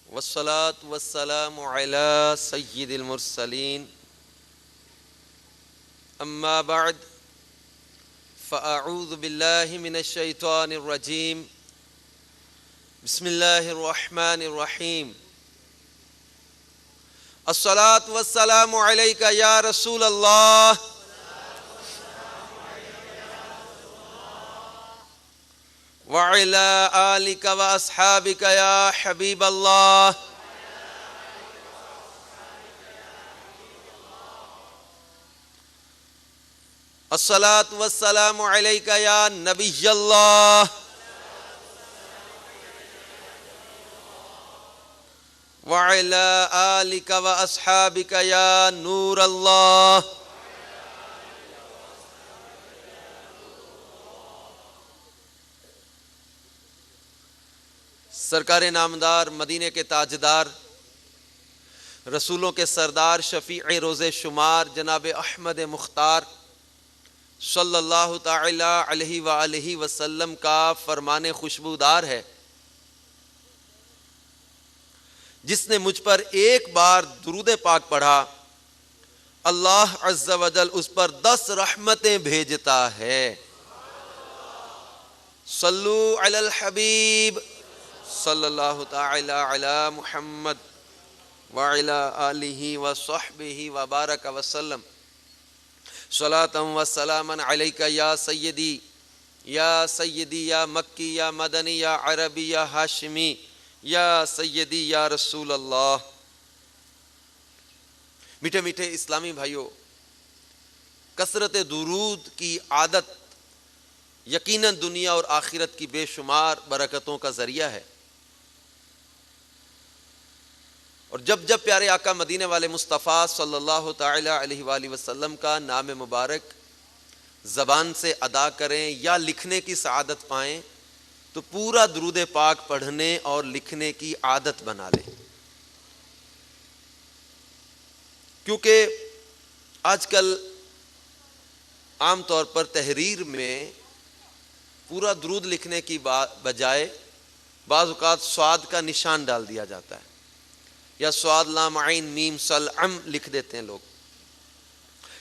والصلاة والسلام على سيد المرسلين أما بعد فأعوذ بالله من الشيطان الرجيم بسم الله الرحمن الرحيم الصلاة والسلام عليك يا رسول الله وعلى آلك وأصحابك يا حبيب الله الصلاة والسلام عليك يا نبي الله وعلى آلك وأصحابك يا نور الله سرکار نامدار، مدینے کے تاجدار، رسولوں کے سردار، شفیع روز شمار جناب احمد مختار صلی اللہ تعالی علیہ وآلہ وسلم کا فرمان خوشبودار ہے، جس نے مجھ پر ایک بار درود پاک پڑھا اللہ عز و جل اس پر 10 رحمتیں بھیجتا ہے۔ صلو علی الحبیب صلی اللہ تعالی علی محمد وعلی آلہ وصحبہ وبارک وسلم صلاۃ و سلاما علیک یا سیدی یا مکی یا مدنی یا عربی یا ہاشمی یا سیدی یا رسول اللہ۔ میٹھے میٹھے اسلامی بھائیوں، کثرت درود کی عادت یقیناً دنیا اور آخرت کی بے شمار برکتوں کا ذریعہ ہے، اور جب جب پیارے آقا مدینے والے مصطفیٰ صلی اللہ تعالی علیہ وآلہ وسلم کا نام مبارک زبان سے ادا کریں یا لکھنے کی سعادت پائیں تو پورا درود پاک پڑھنے اور لکھنے کی عادت بنا لیں، کیونکہ آج کل عام طور پر تحریر میں پورا درود لکھنے کی بجائے بعض اوقات صاد کا نشان ڈال دیا جاتا ہے، یا صاد لام عین میم صل عم لکھ دیتے ہیں لوگ،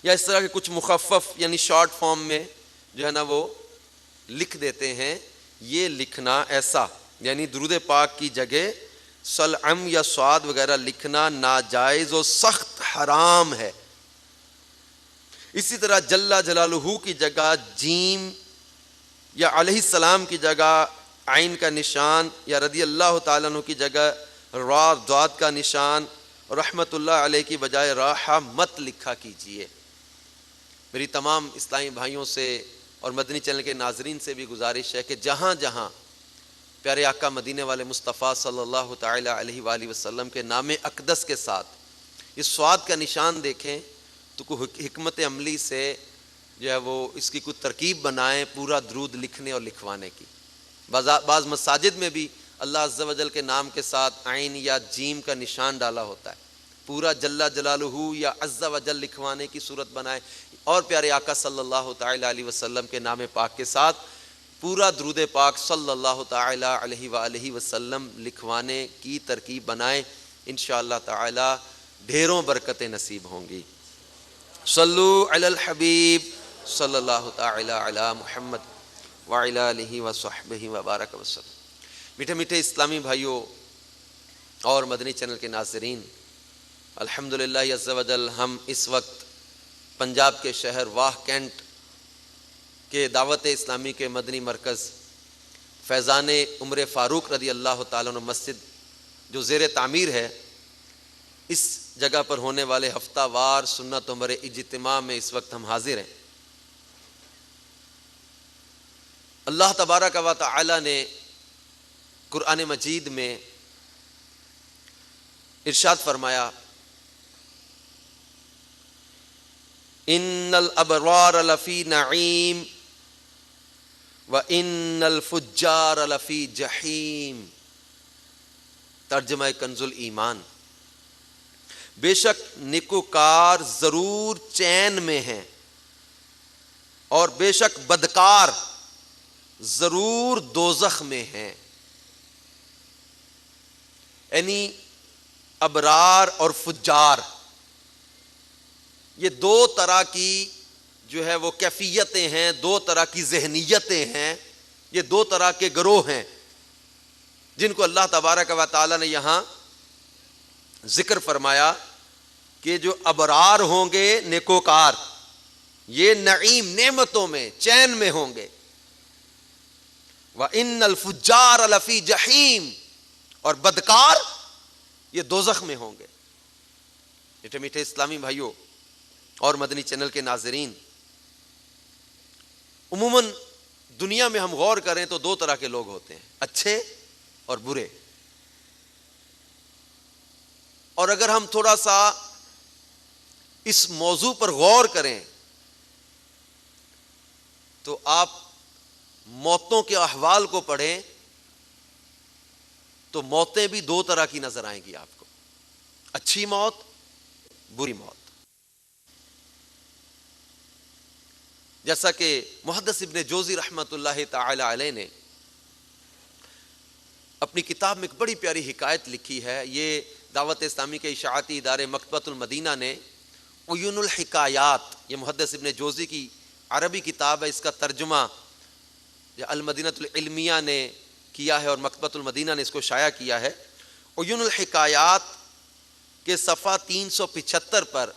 یا اس طرح کے کچھ مخفف یعنی شارٹ فارم میں جو ہے نا وہ لکھ دیتے ہیں۔ یہ لکھنا ایسا یعنی درود پاک کی جگہ صل عم یا صاد وغیرہ لکھنا ناجائز و سخت حرام ہے۔ اسی طرح جل جلالہ کی جگہ جیم یا علیہ السلام کی جگہ عین کا نشان، یا رضی اللہ تعالیٰ عنہ کی جگہ را ضاد کا نشان، رحمت اللہ علیہ کی بجائے راحہ مت لکھا کیجئے۔ میری تمام اسلامی بھائیوں سے اور مدنی چینل کے ناظرین سے بھی گزارش ہے کہ جہاں جہاں پیارے آقا مدینے والے مصطفیٰ صلی اللہ تعالی علیہ وآلہ وسلم کے نام اقدس کے ساتھ یہ صاد کا نشان دیکھیں تو کوئی حکمت عملی سے جو ہے وہ اس کی کوئی ترکیب بنائیں پورا درود لکھنے اور لکھوانے کی۔ بعض مساجد میں بھی اللہ عز و جل کے نام کے ساتھ عین یا جیم کا نشان ڈالا ہوتا ہے، پورا جل جلالہ یا عز و جل لکھوانے کی صورت بنائیں، اور پیارے آقا صلی اللہ تعالی علیہ وسلم کے نام پاک کے ساتھ پورا درود پاک صلی اللہ تعالی علیہ وآلہ وسلم لکھوانے کی ترکیب بنائیں، انشاءاللہ تعالی ڈھیروں برکتیں نصیب ہوں گی۔ صلو علی الحبیب صلی اللہ تعالی علی محمد وعلی آلہ وصحبہ وبارک وسلم۔ میٹھے میٹھے اسلامی بھائیوں اور مدنی چینل کے ناظرین، الحمدللہ عز و جل ہم اس وقت پنجاب کے شہر واہ کینٹ کے دعوت اسلامی کے مدنی مرکز فیضان عمر فاروق رضی اللہ تعالیٰ عنہ مسجد جو زیر تعمیر ہے، اس جگہ پر ہونے والے ہفتہ وار سنت عمر اجتماع میں اس وقت ہم حاضر ہیں۔ اللہ تبارک و تعالی نے قرآن مجید میں ارشاد فرمایا، ان الابرار لفی نعیم وان الفجار لفی جحیم۔ ترجمہ کنز الایمان، بے شک نیکوکار ضرور چین میں ہیں اور بے شک بدکار ضرور دوزخ میں ہیں۔ یعنی ابرار اور فجار، یہ دو طرح کی جو ہے وہ کیفیتیں ہیں، دو طرح کی ذہنیتیں ہیں، یہ دو طرح کے گروہ ہیں جن کو اللہ تبارک و تعالی نے یہاں ذکر فرمایا کہ جو ابرار ہوں گے، نیکوکار، یہ نعیم نعمتوں میں، چین میں ہوں گے، وَإِنَّ الْفُجَّارَ لَفِي جَحِيمٍ، اور بدکار یہ دوزخ میں ہوں گے۔ میٹھے میٹھے اسلامی بھائیوں اور مدنی چینل کے ناظرین، عموماً دنیا میں ہم غور کریں تو دو طرح کے لوگ ہوتے ہیں، اچھے اور برے۔ اور اگر ہم تھوڑا سا اس موضوع پر غور کریں تو آپ موتوں کے احوال کو پڑھیں تو موتیں بھی دو طرح کی نظر آئیں گی آپ کو، اچھی موت، بری موت۔ جیسا کہ محدث ابن جوزی رحمۃ اللہ تعالی علیہ نے اپنی کتاب میں ایک بڑی پیاری حکایت لکھی ہے، یہ دعوت اسلامی کے اشاعتی ادارے مکتبۃ المدینہ نے عیون الحکایات، یہ محدث ابن جوزی کی عربی کتاب ہے، اس کا ترجمہ المدینہ العلمیہ نے کیا ہے اور مکتبۃ المدینہ نے اس کو شائع کیا ہے۔ عیون الحکایات کے صفحہ 375 پر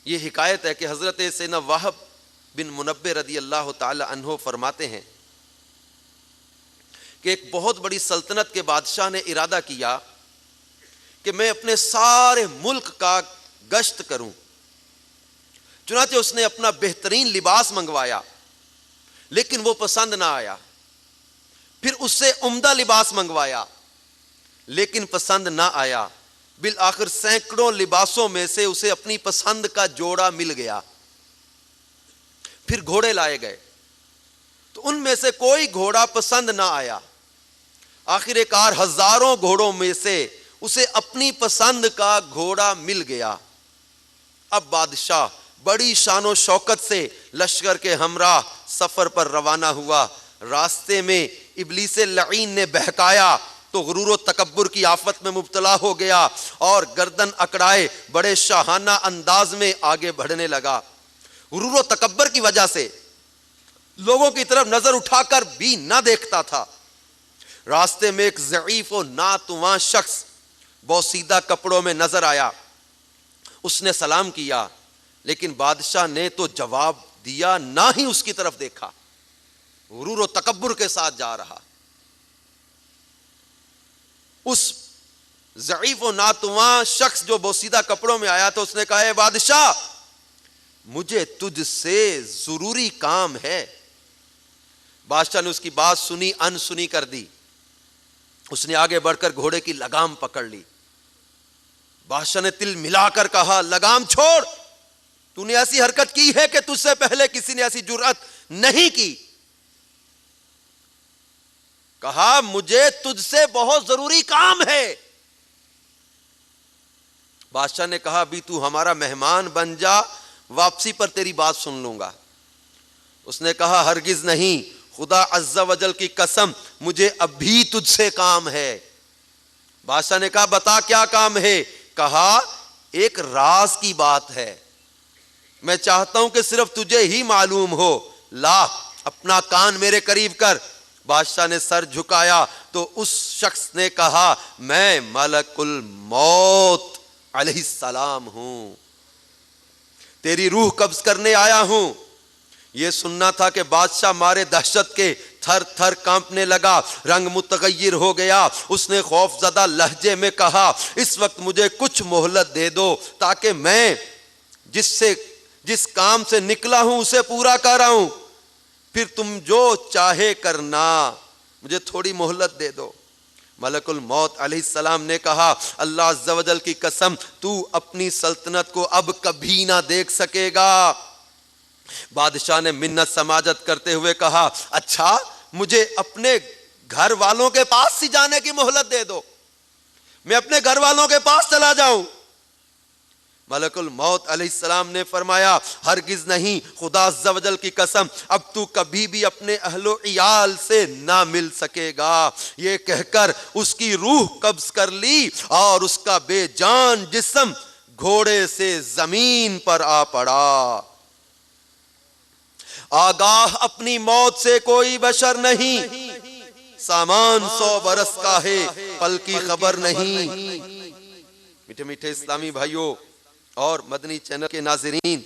یہ حکایت ہے کہ حضرت سیدنا وہب بن منبہ رضی اللہ تعالی عنہ فرماتے ہیں کہ ایک بہت بڑی سلطنت کے بادشاہ نے ارادہ کیا کہ میں اپنے سارے ملک کا گشت کروں، چنانچہ اس نے اپنا بہترین لباس منگوایا لیکن وہ پسند نہ آیا، پھر اس سے عمدہ لباس منگوایا لیکن پسند نہ آیا، بالآخر سینکڑوں لباسوں میں سے اسے اپنی پسند کا جوڑا مل گیا۔ پھر گھوڑے لائے گئے تو ان میں سے کوئی گھوڑا پسند نہ آیا، آخر کار ہزاروں گھوڑوں میں سے اسے اپنی پسند کا گھوڑا مل گیا۔ اب بادشاہ بڑی شان و شوکت سے لشکر کے ہمراہ سفر پر روانہ ہوا، راستے میں ابلیس لعین نے بہکایا تو غرور و تکبر کی آفت میں مبتلا ہو گیا اور گردن اکڑائے بڑے شاہانہ انداز میں آگے بڑھنے لگا۔ غرور و تکبر کی وجہ سے لوگوں کی طرف نظر اٹھا کر بھی نہ دیکھتا تھا۔ راستے میں ایک ضعیف و ناتواں شخص بوسیدہ کپڑوں میں نظر آیا، اس نے سلام کیا لیکن بادشاہ نے تو جواب دیا نہ ہی اس کی طرف دیکھا، غرور و تکبر کے ساتھ جا رہا۔ اس ضعیف و ناتواں شخص جو بوسیدہ کپڑوں میں آیا تو اس نے کہا، اے بادشاہ مجھے تجھ سے ضروری کام ہے۔ بادشاہ نے اس کی بات سنی انسنی کر دی، اس نے آگے بڑھ کر گھوڑے کی لگام پکڑ لی۔ بادشاہ نے تل ملا کر کہا، لگام چھوڑ، تو نے ایسی حرکت کی ہے کہ تجھ سے پہلے کسی نے ایسی جرأت نہیں کی۔ کہا مجھے تجھ سے بہت ضروری کام ہے۔ بادشاہ نے کہا ابھی تو ہمارا مہمان بن جا، واپسی پر تیری بات سن لوں گا۔ اس نے کہا ہرگز نہیں، خدا عز و جل کی قسم مجھے ابھی تجھ سے کام ہے۔ بادشاہ نے کہا بتا کیا کام ہے؟ کہا ایک راز کی بات ہے، میں چاہتا ہوں کہ صرف تجھے ہی معلوم ہو، لا اپنا کان میرے قریب کر۔ بادشاہ نے سر جھکایا تو اس شخص نے کہا میں ملک الموت علیہ السلام ہوں، تیری روح قبض کرنے آیا ہوں۔ یہ سننا تھا کہ بادشاہ مارے دہشت کے تھر تھر کانپنے لگا، رنگ متغیر ہو گیا۔ اس نے خوف زدہ لہجے میں کہا اس وقت مجھے کچھ مہلت دے دو تاکہ میں جس کام سے نکلا ہوں اسے پورا کر آؤں، پھر تم جو چاہے کرنا، مجھے تھوڑی مہلت دے دو۔ ملک الموت علیہ السلام نے کہا اللہ عز و جل کی قسم تو اپنی سلطنت کو اب کبھی نہ دیکھ سکے گا۔ بادشاہ نے منت سماجت کرتے ہوئے کہا اچھا مجھے اپنے گھر والوں کے پاس ہی جانے کی مہلت دے دو، میں اپنے گھر والوں کے پاس چلا جاؤں۔ ملک الموت علیہ السلام نے فرمایا ہرگز نہیں، خدا عز و جل کی قسم، اب تو کبھی بھی اپنے اہل و عیال سے نہ مل سکے گا۔ یہ کہہ کر اس کی روح قبض کر لی اور اس کا بے جان جسم گھوڑے سے زمین پر آ پڑا۔ آگاہ اپنی موت سے کوئی بشر نہیں، سامان 100 برس کا ہے، پل کی خبر نہیں۔ میٹھے میٹھے اسلامی بھائیوں اور مدنی چینل کے ناظرین،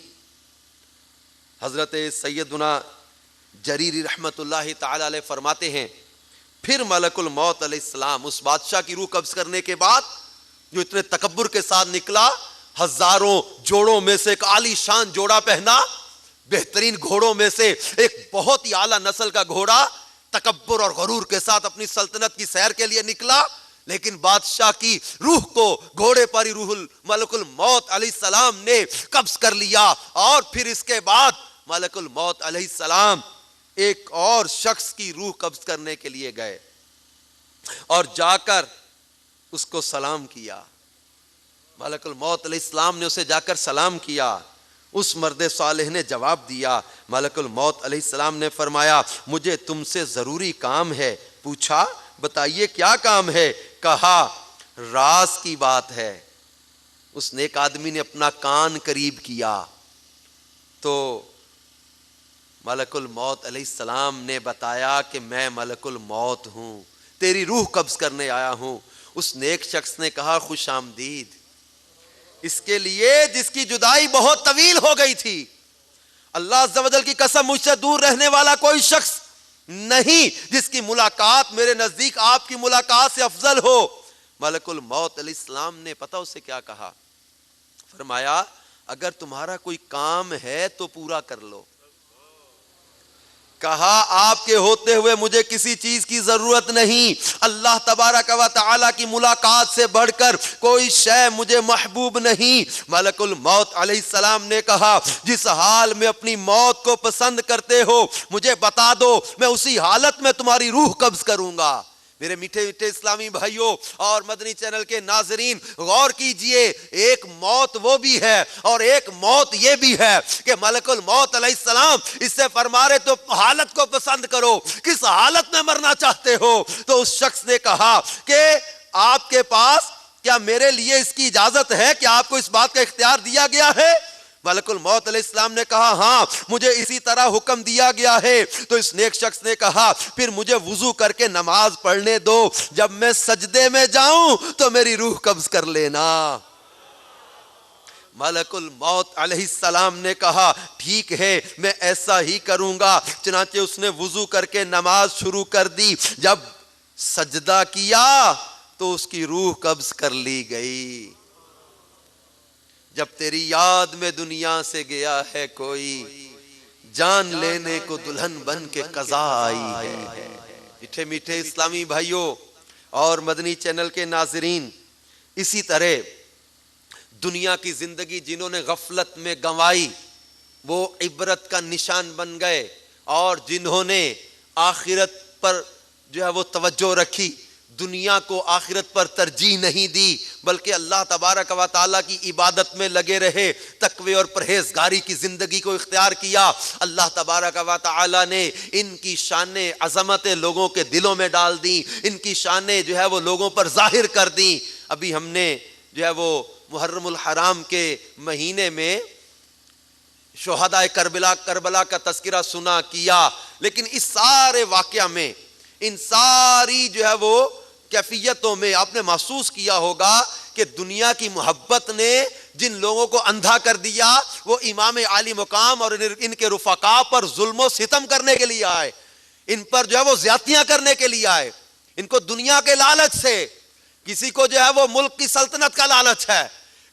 حضرت سیدنا جریری رحمت اللہ تعالی علیہ فرماتے ہیں پھر ملک الموت علیہ السلام اس بادشاہ کی روح قبض کرنے کے بعد جو اتنے تکبر کے ساتھ نکلا، ہزاروں جوڑوں میں سے ایک عالی شان جوڑا پہنا، بہترین گھوڑوں میں سے ایک بہت ہی اعلیٰ نسل کا گھوڑا، تکبر اور غرور کے ساتھ اپنی سلطنت کی سیر کے لیے نکلا، لیکن بادشاہ کی روح کو گھوڑے پر ہی روح ملک الموت علیہ السلام نے قبض کر لیا۔ اور پھر اس کے بعد ملک الموت علیہ السلام ایک اور شخص کی روح قبض کرنے کے لیے گئے اور جا کر اس کو سلام کیا۔ ملک الموت علیہ السلام نے اسے جا کر سلام کیا، اس مرد صالح نے جواب دیا۔ ملک الموت علیہ السلام نے فرمایا مجھے تم سے ضروری کام ہے۔ پوچھا بتائیے کیا کام ہے؟ کہا راز کی بات ہے۔ اس نیک آدمی نے اپنا کان قریب کیا تو ملک الموت علیہ السلام نے بتایا کہ میں ملک الموت ہوں، تیری روح قبض کرنے آیا ہوں۔ اس نیک شخص نے کہا خوش آمدید، اس کے لیے جس کی جدائی بہت طویل ہو گئی تھی۔ اللہ عز و جل کی قسم مجھ سے دور رہنے والا کوئی شخص نہیں جس کی ملاقات میرے نزدیک آپ کی ملاقات سے افضل ہو۔ ملک الموت علیہ السلام نے پتہ اسے کیا کہا؟ فرمایا اگر تمہارا کوئی کام ہے تو پورا کر لو۔ کہا آپ کے ہوتے ہوئے مجھے کسی چیز کی ضرورت نہیں، اللہ تبارک و تعالی کی ملاقات سے بڑھ کر کوئی شے مجھے محبوب نہیں۔ ملک الموت علیہ السلام نے کہا جس حال میں اپنی موت کو پسند کرتے ہو مجھے بتا دو، میں اسی حالت میں تمہاری روح قبض کروں گا۔ میرے میٹھے میٹھے اسلامی بھائیوں اور مدنی چینل کے ناظرین، غور کیجئے، ایک موت وہ بھی ہے اور ایک موت یہ بھی ہے کہ ملک الموت علیہ السلام اس سے فرما رہے تو حالت کو پسند کرو، کس حالت میں مرنا چاہتے ہو؟ تو اس شخص نے کہا کہ آپ کے پاس کیا میرے لیے اس کی اجازت ہے کہ آپ کو اس بات کا اختیار دیا گیا ہے؟ ملک الموت علیہ السلام نے کہا ہاں مجھے اسی طرح حکم دیا گیا ہے۔ تو اس نیک شخص نے کہا پھر مجھے وضو کر کے نماز پڑھنے دو، جب میں سجدے میں جاؤں تو میری روح قبض کر لینا۔ ملک الموت علیہ السلام نے کہا ٹھیک ہے میں ایسا ہی کروں گا۔ چنانچہ اس نے وضو کر کے نماز شروع کر دی، جب سجدہ کیا تو اس کی روح قبض کر لی گئی۔ جب تیری یاد میں دنیا سے گیا ہے کوئی، جان لینے کو دلہن بن کے قضا آئی ہے۔ میٹھے میٹھے اسلامی بھائیوں اور مدنی چینل کے ناظرین، اسی طرح دنیا کی زندگی جنہوں نے غفلت میں گنوائی وہ عبرت کا نشان بن گئے، اور جنہوں نے آخرت پر جو ہے وہ توجہ رکھی، دنیا کو آخرت پر ترجیح نہیں دی بلکہ اللہ تبارک و تعالیٰ کی عبادت میں لگے رہے، تقوی اور پرہیزگاری کی زندگی کو اختیار کیا، اللہ تبارک و تعالیٰ نے ان کی شانیں عظمت لوگوں کے دلوں میں ڈال دیں، ان کی شانیں جو ہے وہ لوگوں پر ظاہر کر دیں۔ ابھی ہم نے جو ہے وہ محرم الحرام کے مہینے میں شہداء کربلا کا تذکرہ سنا کیا، لیکن اس سارے واقعہ میں، ان ساری جو ہے وہ کیفیتوں میں آپ نے محسوس کیا ہوگا کہ دنیا کی محبت نے جن لوگوں کو اندھا کر دیا وہ امام عالی مقام اور ان کے رفقا پر ظلم و ستم کرنے کے لیے آئے، ان پر جو ہے وہ زیادتیاں کرنے کے لیے آئے، ان کو دنیا کے لالچ سے، کسی کو جو ہے وہ ملک کی سلطنت کا لالچ ہے،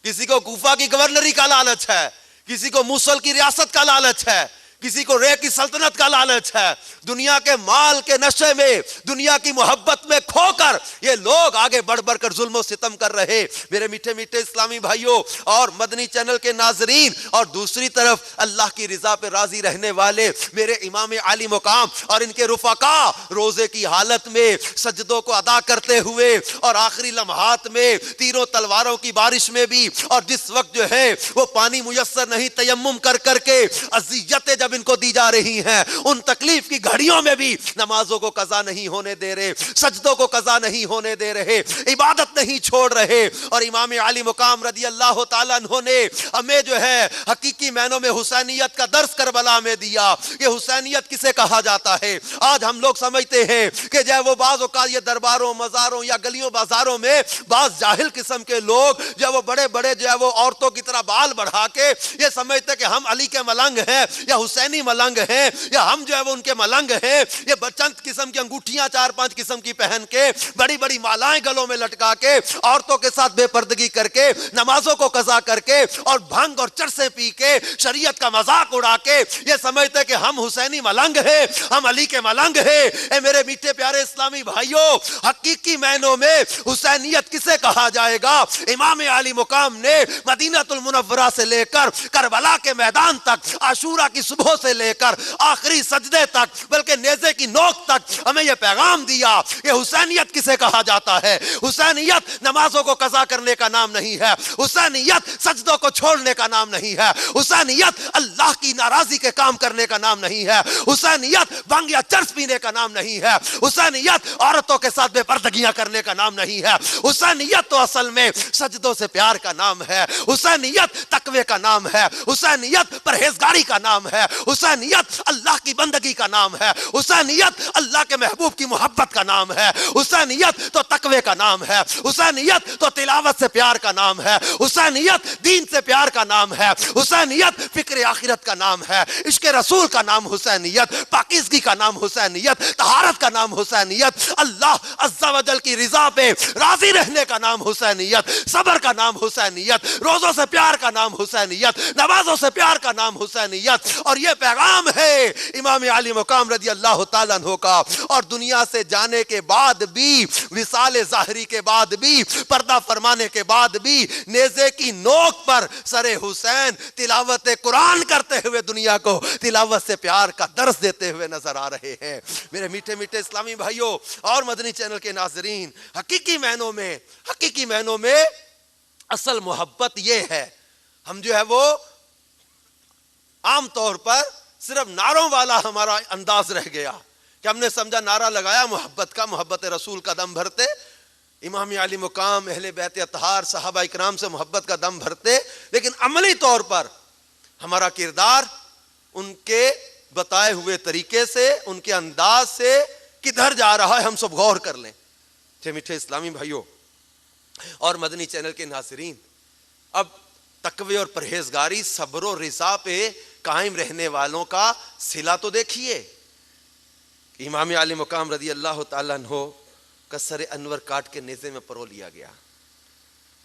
کسی کو کوفہ کی گورنری کا لالچ ہے، کسی کو موصل کی ریاست کا لالچ ہے، کسی کو رے کی سلطنت کا لالچ ہے، دنیا کے مال کے نشے میں، دنیا کی محبت میں کھو کر یہ لوگ آگے بڑھ بڑھ کر ظلم و ستم کر رہے۔ میرے میٹھے میٹھے اسلامی بھائیوں اور مدنی چینل کے ناظرین، اور دوسری طرف اللہ کی رضا پہ راضی رہنے والے میرے امام عالی مقام اور ان کے رفقا روزے کی حالت میں سجدوں کو ادا کرتے ہوئے اور آخری لمحات میں تیروں تلواروں کی بارش میں بھی، اور جس وقت جو ہے وہ پانی میسر نہیں تیمم کر کر کے اذیتیں جب ان کو دی جا رہی ہیں، ان تکلیف کی گھڑیوں میں بھی نمازوں کو قضا نہیں ہونے دے رہے، سجدوں کو قضا نہیں ہونے دے رہے، عبادت نہیں چھوڑ رہے۔ اور امام علی مقام رضی اللہ تعالیٰ عنہ نے ہمیں جو ہے حقیقی معنوں میں حسینیت کا درس کربلا میں دیا کہ حسینیت کسے کہا جاتا ہے۔ آج ہم لوگ سمجھتے ہیں کہ جو ہے وہ بعض اوقات یہ درباروں مزاروں یا گلیوں بازاروں میں بعض جاہل قسم کے لوگ جو وہ بڑے بڑے جو ہے وہ عورتوں کی طرح بال بڑھا کے یہ سمجھتے کہ ہم علی کے ملنگ ہیں یا حسینی ملنگ ہیں یا ہم جو ہے وہ ان کے ملنگ ہیں، یہ چند قسم کی انگوٹھیاں 4-5 قسم کی پہن کے بڑی بڑی مالائیں گلوں میں لٹکا کے عورتوں کے ساتھ بے پردگی کر کے نمازوں کو قضا کر کے اور بھنگ اور چرسیں پی کے شریعت کا مذاق اڑا کے یہ سمجھتے کہ ہم حسینی ملنگ ہیں، ہم علی کے ملنگ ہیں۔ اے میرے میٹھے پیارے اسلامی بھائیوں، حقیقی معنوں میں حسینیت کسے کہا جائے گا؟ امام علی مقام نے مدینہ المنورہ سے لے کر کربلا کے میدان تک، عاشورہ کی صبح سے لے کر آخری سجدے تک، بلکہ نیزے کی نوک تک ہمیں یہ پیغام دیا کہ حسینیت کسے کہا جاتا ہے۔ حسینیت نمازوں کو قضا کرنے کا نام نہیں ہے، حسینیت سجدوں کو چھوڑنے کا نام نہیں ہے، حسینیت اللہ کی ناراضی کے کام کرنے کا نام نہیں ہے، حسینیت بھنگ یا چرس پینے کا نام نہیں ہے، حسینیت عورتوں کے ساتھ بے پردگیاں کرنے کا نام نہیں ہے، حسینیت تو اصل میں سجدوں سے پیار کا نام ہے، حسینیت تقوی کا نام ہے، حسینیت پرہیزگاری کا نام ہے، حسینیت اللہ کی بندگی کا نام ہے، حسینیت اللہ کے محبوب کی محبت کا نام ہے، حسینیت تو تقوی کا نام ہے، حسینیت تو تلاوت سے پیار کا نام ہے، حسینیت دین سے پیار کا نام ہے، حسینیت فکر آخرت کا نام ہے، عشق رسول کا نام حسینیت، پاکیزگی کا نام حسینیت، طہارت کا نام حسینیت، اللہ عز و جل کی رضا پہ راضی رہنے کا نام حسینیت، صبر کا نام حسینیت، روزوں سے پیار کا نام حسینیت، نمازوں سے پیار کا نام حسینیت۔ اور یہ پیغام ہے امام علی مقام رضی اللہ تعالیٰ عنہ کا۔ اور دنیا سے جانے کے بعد بھی، وصال ظاہری کے بعد بھی، پردہ فرمانے کے بعد بھی نیزے کی نوک پر سر حسین تلاوت قرآن کرتے ہوئے دنیا کو تلاوت سے پیار کا درس دیتے ہوئے نظر آ رہے ہیں۔ میرے میٹھے میٹھے اسلامی بھائیوں اور مدنی چینل کے ناظرین، حقیقی معنوں میں اصل محبت یہ ہے، ہم جو ہے وہ عام طور پر صرف نعروں والا ہمارا انداز رہ گیا کہ ہم نے سمجھا نعرہ لگایا محبت کا، محبت رسول کا دم بھرتے، امام علی مقام، اہل بیت اطہار، صحابہ اکرام سے محبت کا دم بھرتے، لیکن عملی طور پر ہمارا کردار ان کے بتائے ہوئے طریقے سے، ان کے انداز سے کدھر جا رہا ہے، ہم سب غور کر لیں۔ میٹھے اسلامی بھائیوں اور مدنی چینل کے ناظرین، اب تقوی اور پرہیزگاری، صبر و رضا پہ قائم رہنے والوں کا صلہ تو دیکھیے۔ امام علی مقام رضی اللہ تعالیٰ عنہ کا سر انور کاٹ کے نیزے میں پرو لیا گیا۔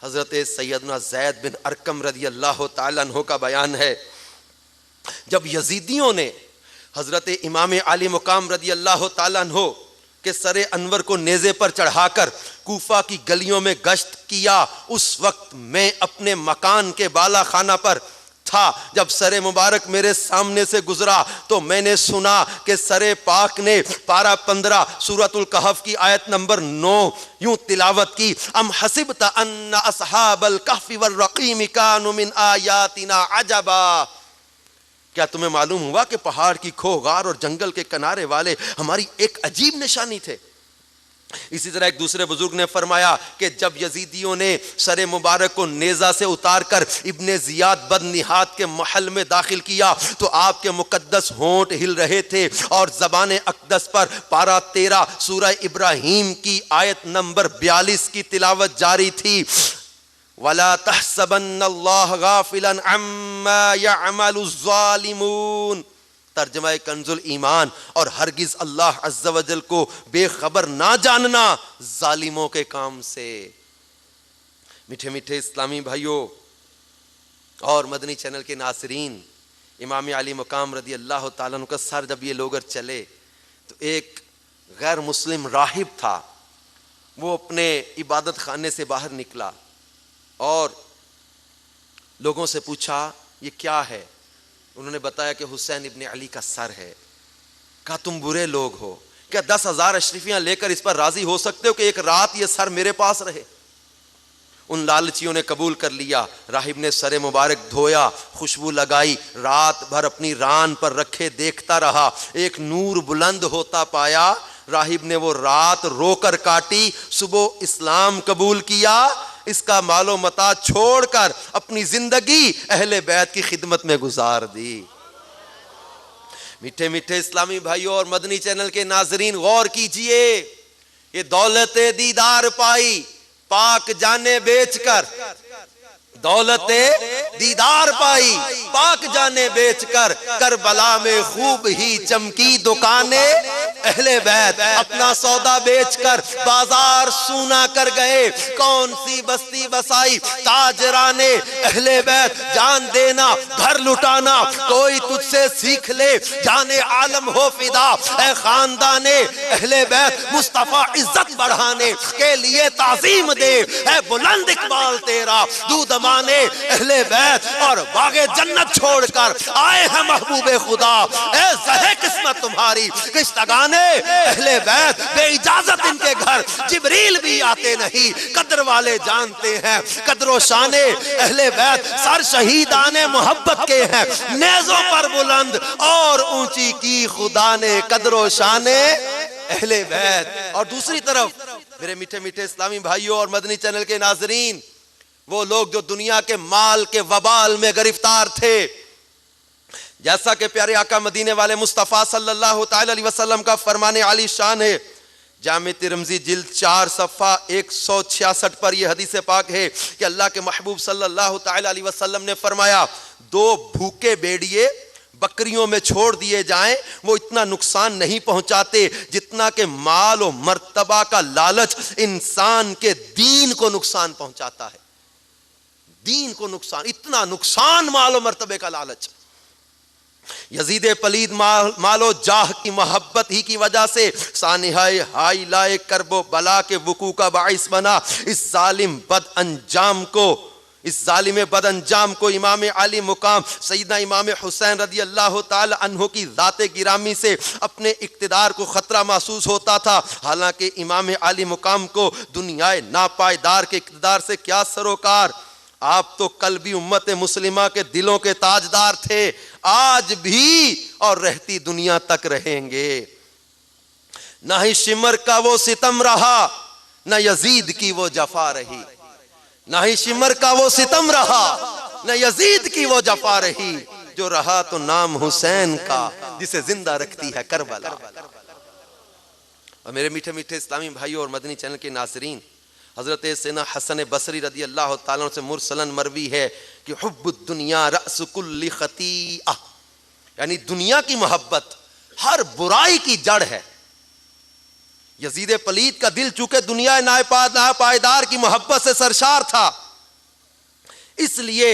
حضرت سیدنا زید بن ارقم رضی اللہ تعالیٰ عنہ کا بیان ہے، جب یزیدیوں نے حضرت امام علی مقام رضی اللہ تعالیٰ عنہ کہ سر انور کو نیزے پر چڑھا کر کوفہ کی گلیوں میں گشت کیا، اس وقت میں اپنے مکان کے بالا خانہ پر تھا۔ جب سر مبارک میرے سامنے سے گزرا تو میں نے سنا کہ سر پاک نے پارہ 15 سورۃ الکہف کی آیت نمبر 9 یوں تلاوت کی، ام حسبت ان اصحاب الکہف والرقیم کانوا من آیاتنا عجبا۔ کیا تمہیں معلوم ہوا کہ پہاڑ کی کھو غار اور جنگل کے کنارے والے ہماری ایک عجیب نشانی تھے؟ اسی طرح ایک دوسرے بزرگ نے فرمایا کہ جب یزیدیوں نے سر مبارک کو نیزہ سے اتار کر ابن زیاد بد نحات کے محل میں داخل کیا تو آپ کے مقدس ہونٹ ہل رہے تھے اور زبان اقدس پر پارہ 13 سورہ ابراہیم کی آیت نمبر 42 کی تلاوت جاری تھی۔ وَلَا تَحْسَبَنَّ اللَّهَ غَافِلًا عَمَّا يَعْمَلُ الظَّالِمُونَ، ترجمہ کنز الایمان، اور ہرگز اللہ عز و جل کو بے خبر نہ جاننا ظالموں کے کام سے۔ میٹھے میٹھے اسلامی بھائیوں اور مدنی چینل کے ناظرین، امام علی مقام رضی اللہ تعالیٰ عنہ کا سر جب یہ لوگ چلے تو ایک غیر مسلم راہب تھا، وہ اپنے عبادت خانے سے باہر نکلا اور لوگوں سے پوچھا یہ کیا ہے؟ انہوں نے بتایا کہ حسین ابن علی کا سر ہے۔ کہا تم برے لوگ ہو، کیا 10,000 اشرفیاں لے کر اس پر راضی ہو سکتے ہو کہ ایک رات یہ سر میرے پاس رہے؟ ان لالچیوں نے قبول کر لیا۔ راہب نے سر مبارک دھویا، خوشبو لگائی، رات بھر اپنی ران پر رکھے دیکھتا رہا، ایک نور بلند ہوتا پایا۔ راہب نے وہ رات رو کر کاٹی، صبح اسلام قبول کیا، اس کا مال و متاع چھوڑ کر اپنی زندگی اہل بیت کی خدمت میں گزار دی۔ میٹھے میٹھے اسلامی بھائیوں اور مدنی چینل کے ناظرین، غور کیجئے، یہ دولت دیدار پائی پاک جانے بیچ کر، دولت دیدار پائی پاک جانے بیچ کر، کربلا میں خوب ہی چمکی دکانیں، اہل بیت اپنا سودا بیچ کر بازار سونا کر گئے۔ کون سی بستی بسائی تاجران اہل بیت، جان دینا گھر لٹانا کوئی تجھ سے سیکھ لے، جان عالم ہو فدا اے خاندان اہل بیت، مصطفیٰ عزت بڑھانے کے لیے تعظیم دے، اے بلند اقبال تیرا دودھ مانے اہل بیت، اور باغ جنت چھوڑ کر آئے ہیں محبوب خدا، اے زہے قسمت تمہاری کشتگان اہل بیت، بے اجازت ان کے گھر جبریل بھی آتے نہیں، قدر والے جانتے ہیں قدر و شان اہل بیت، سر شہیدان محبت کے ہیں نیزوں پر بلند، اور اونچی کی خدا نے قدر و شان اہل بیت۔ اور دوسری طرف میرے میٹھے میٹھے اسلامی بھائیوں اور مدنی چینل کے ناظرین، وہ لوگ جو دنیا کے مال کے وبال میں گرفتار تھے، جیسا کہ پیارے آقا مدینے والے مصطفیٰ صلی اللہ تعالی علیہ وسلم کا فرمان عالی شان ہے، جامع ترمذی جلد 4 صفحہ 166 پر یہ حدیث پاک ہے کہ اللہ کے محبوب صلی اللہ تعالی علیہ وسلم نے فرمایا، 2 بھوکے بیڑیے بکریوں میں چھوڑ دیے جائیں، وہ اتنا نقصان نہیں پہنچاتے جتنا کہ مال و مرتبہ کا لالچ انسان کے دین کو نقصان پہنچاتا ہے۔ دین کو نقصان، اتنا نقصان مال و مرتبے کا لالچ۔ یزید پلید مال و جاہ کی محبت ہی کی وجہ سے سانحہ ہائی لائے کرب و بلا کے وقوع کا باعث بنا۔ اس ظالم بد انجام کو امام علی مقام سیدنا امام حسین رضی اللہ تعالی عنہ کی ذات گرامی سے اپنے اقتدار کو خطرہ محسوس ہوتا تھا، حالانکہ امام علی مقام کو دنیا ناپائیدار کے اقتدار سے کیا سروکار۔ آپ تو قلبی امت مسلمہ کے دلوں کے تاجدار تھے، آج بھی اور رہتی دنیا تک رہیں گے۔ نہ ہی شمر کا وہ ستم رہا، نہ یزید کی وہ جفا رہی، نہ ہی شمر کا وہ ستم رہا، نہ یزید کی وہ جفا رہی، جو رہا تو نام حسین کا جسے زندہ رکھتی ہے کربلا۔ اور میرے میٹھے میٹھے اسلامی بھائیوں اور مدنی چینل کے ناظرین، حضرت سیدنا حسن بصری رضی اللہ تعالیٰ عنہ سے مرسلن مروی ہے کہ حب الدنیا رأس کل خطیئہ، یعنی دنیا کی محبت ہر برائی کی جڑ ہے۔ یزید پلید کا دل چونکہ دنیا ناپائیدار کی محبت سے سرشار تھا، اس لیے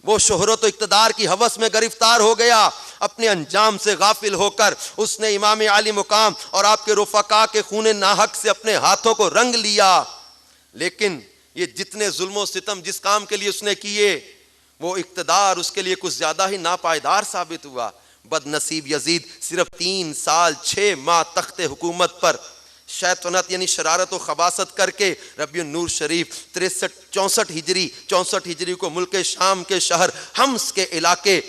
وہ شہرت و اقتدار کی ہوس میں گرفتار ہو گیا۔ اپنے انجام سے غافل ہو کر اس نے امام علی مقام اور آپ کے رفقا کے خون ناحق سے اپنے ہاتھوں کو رنگ لیا۔ لیکن یہ جتنے ظلم و ستم جس کام کے لیے اس نے کیے، وہ اقتدار اس کے لیے کچھ زیادہ ہی ناپائیدار ثابت ہوا۔ بد نصیب یزید صرف 3 سال 6 ماہ تخت حکومت پر شیطنت یعنی شرارت و خباثت کر کے ربیع النور شریف 64 ہجری کو ملک شام کے شہر حمص کے علاقے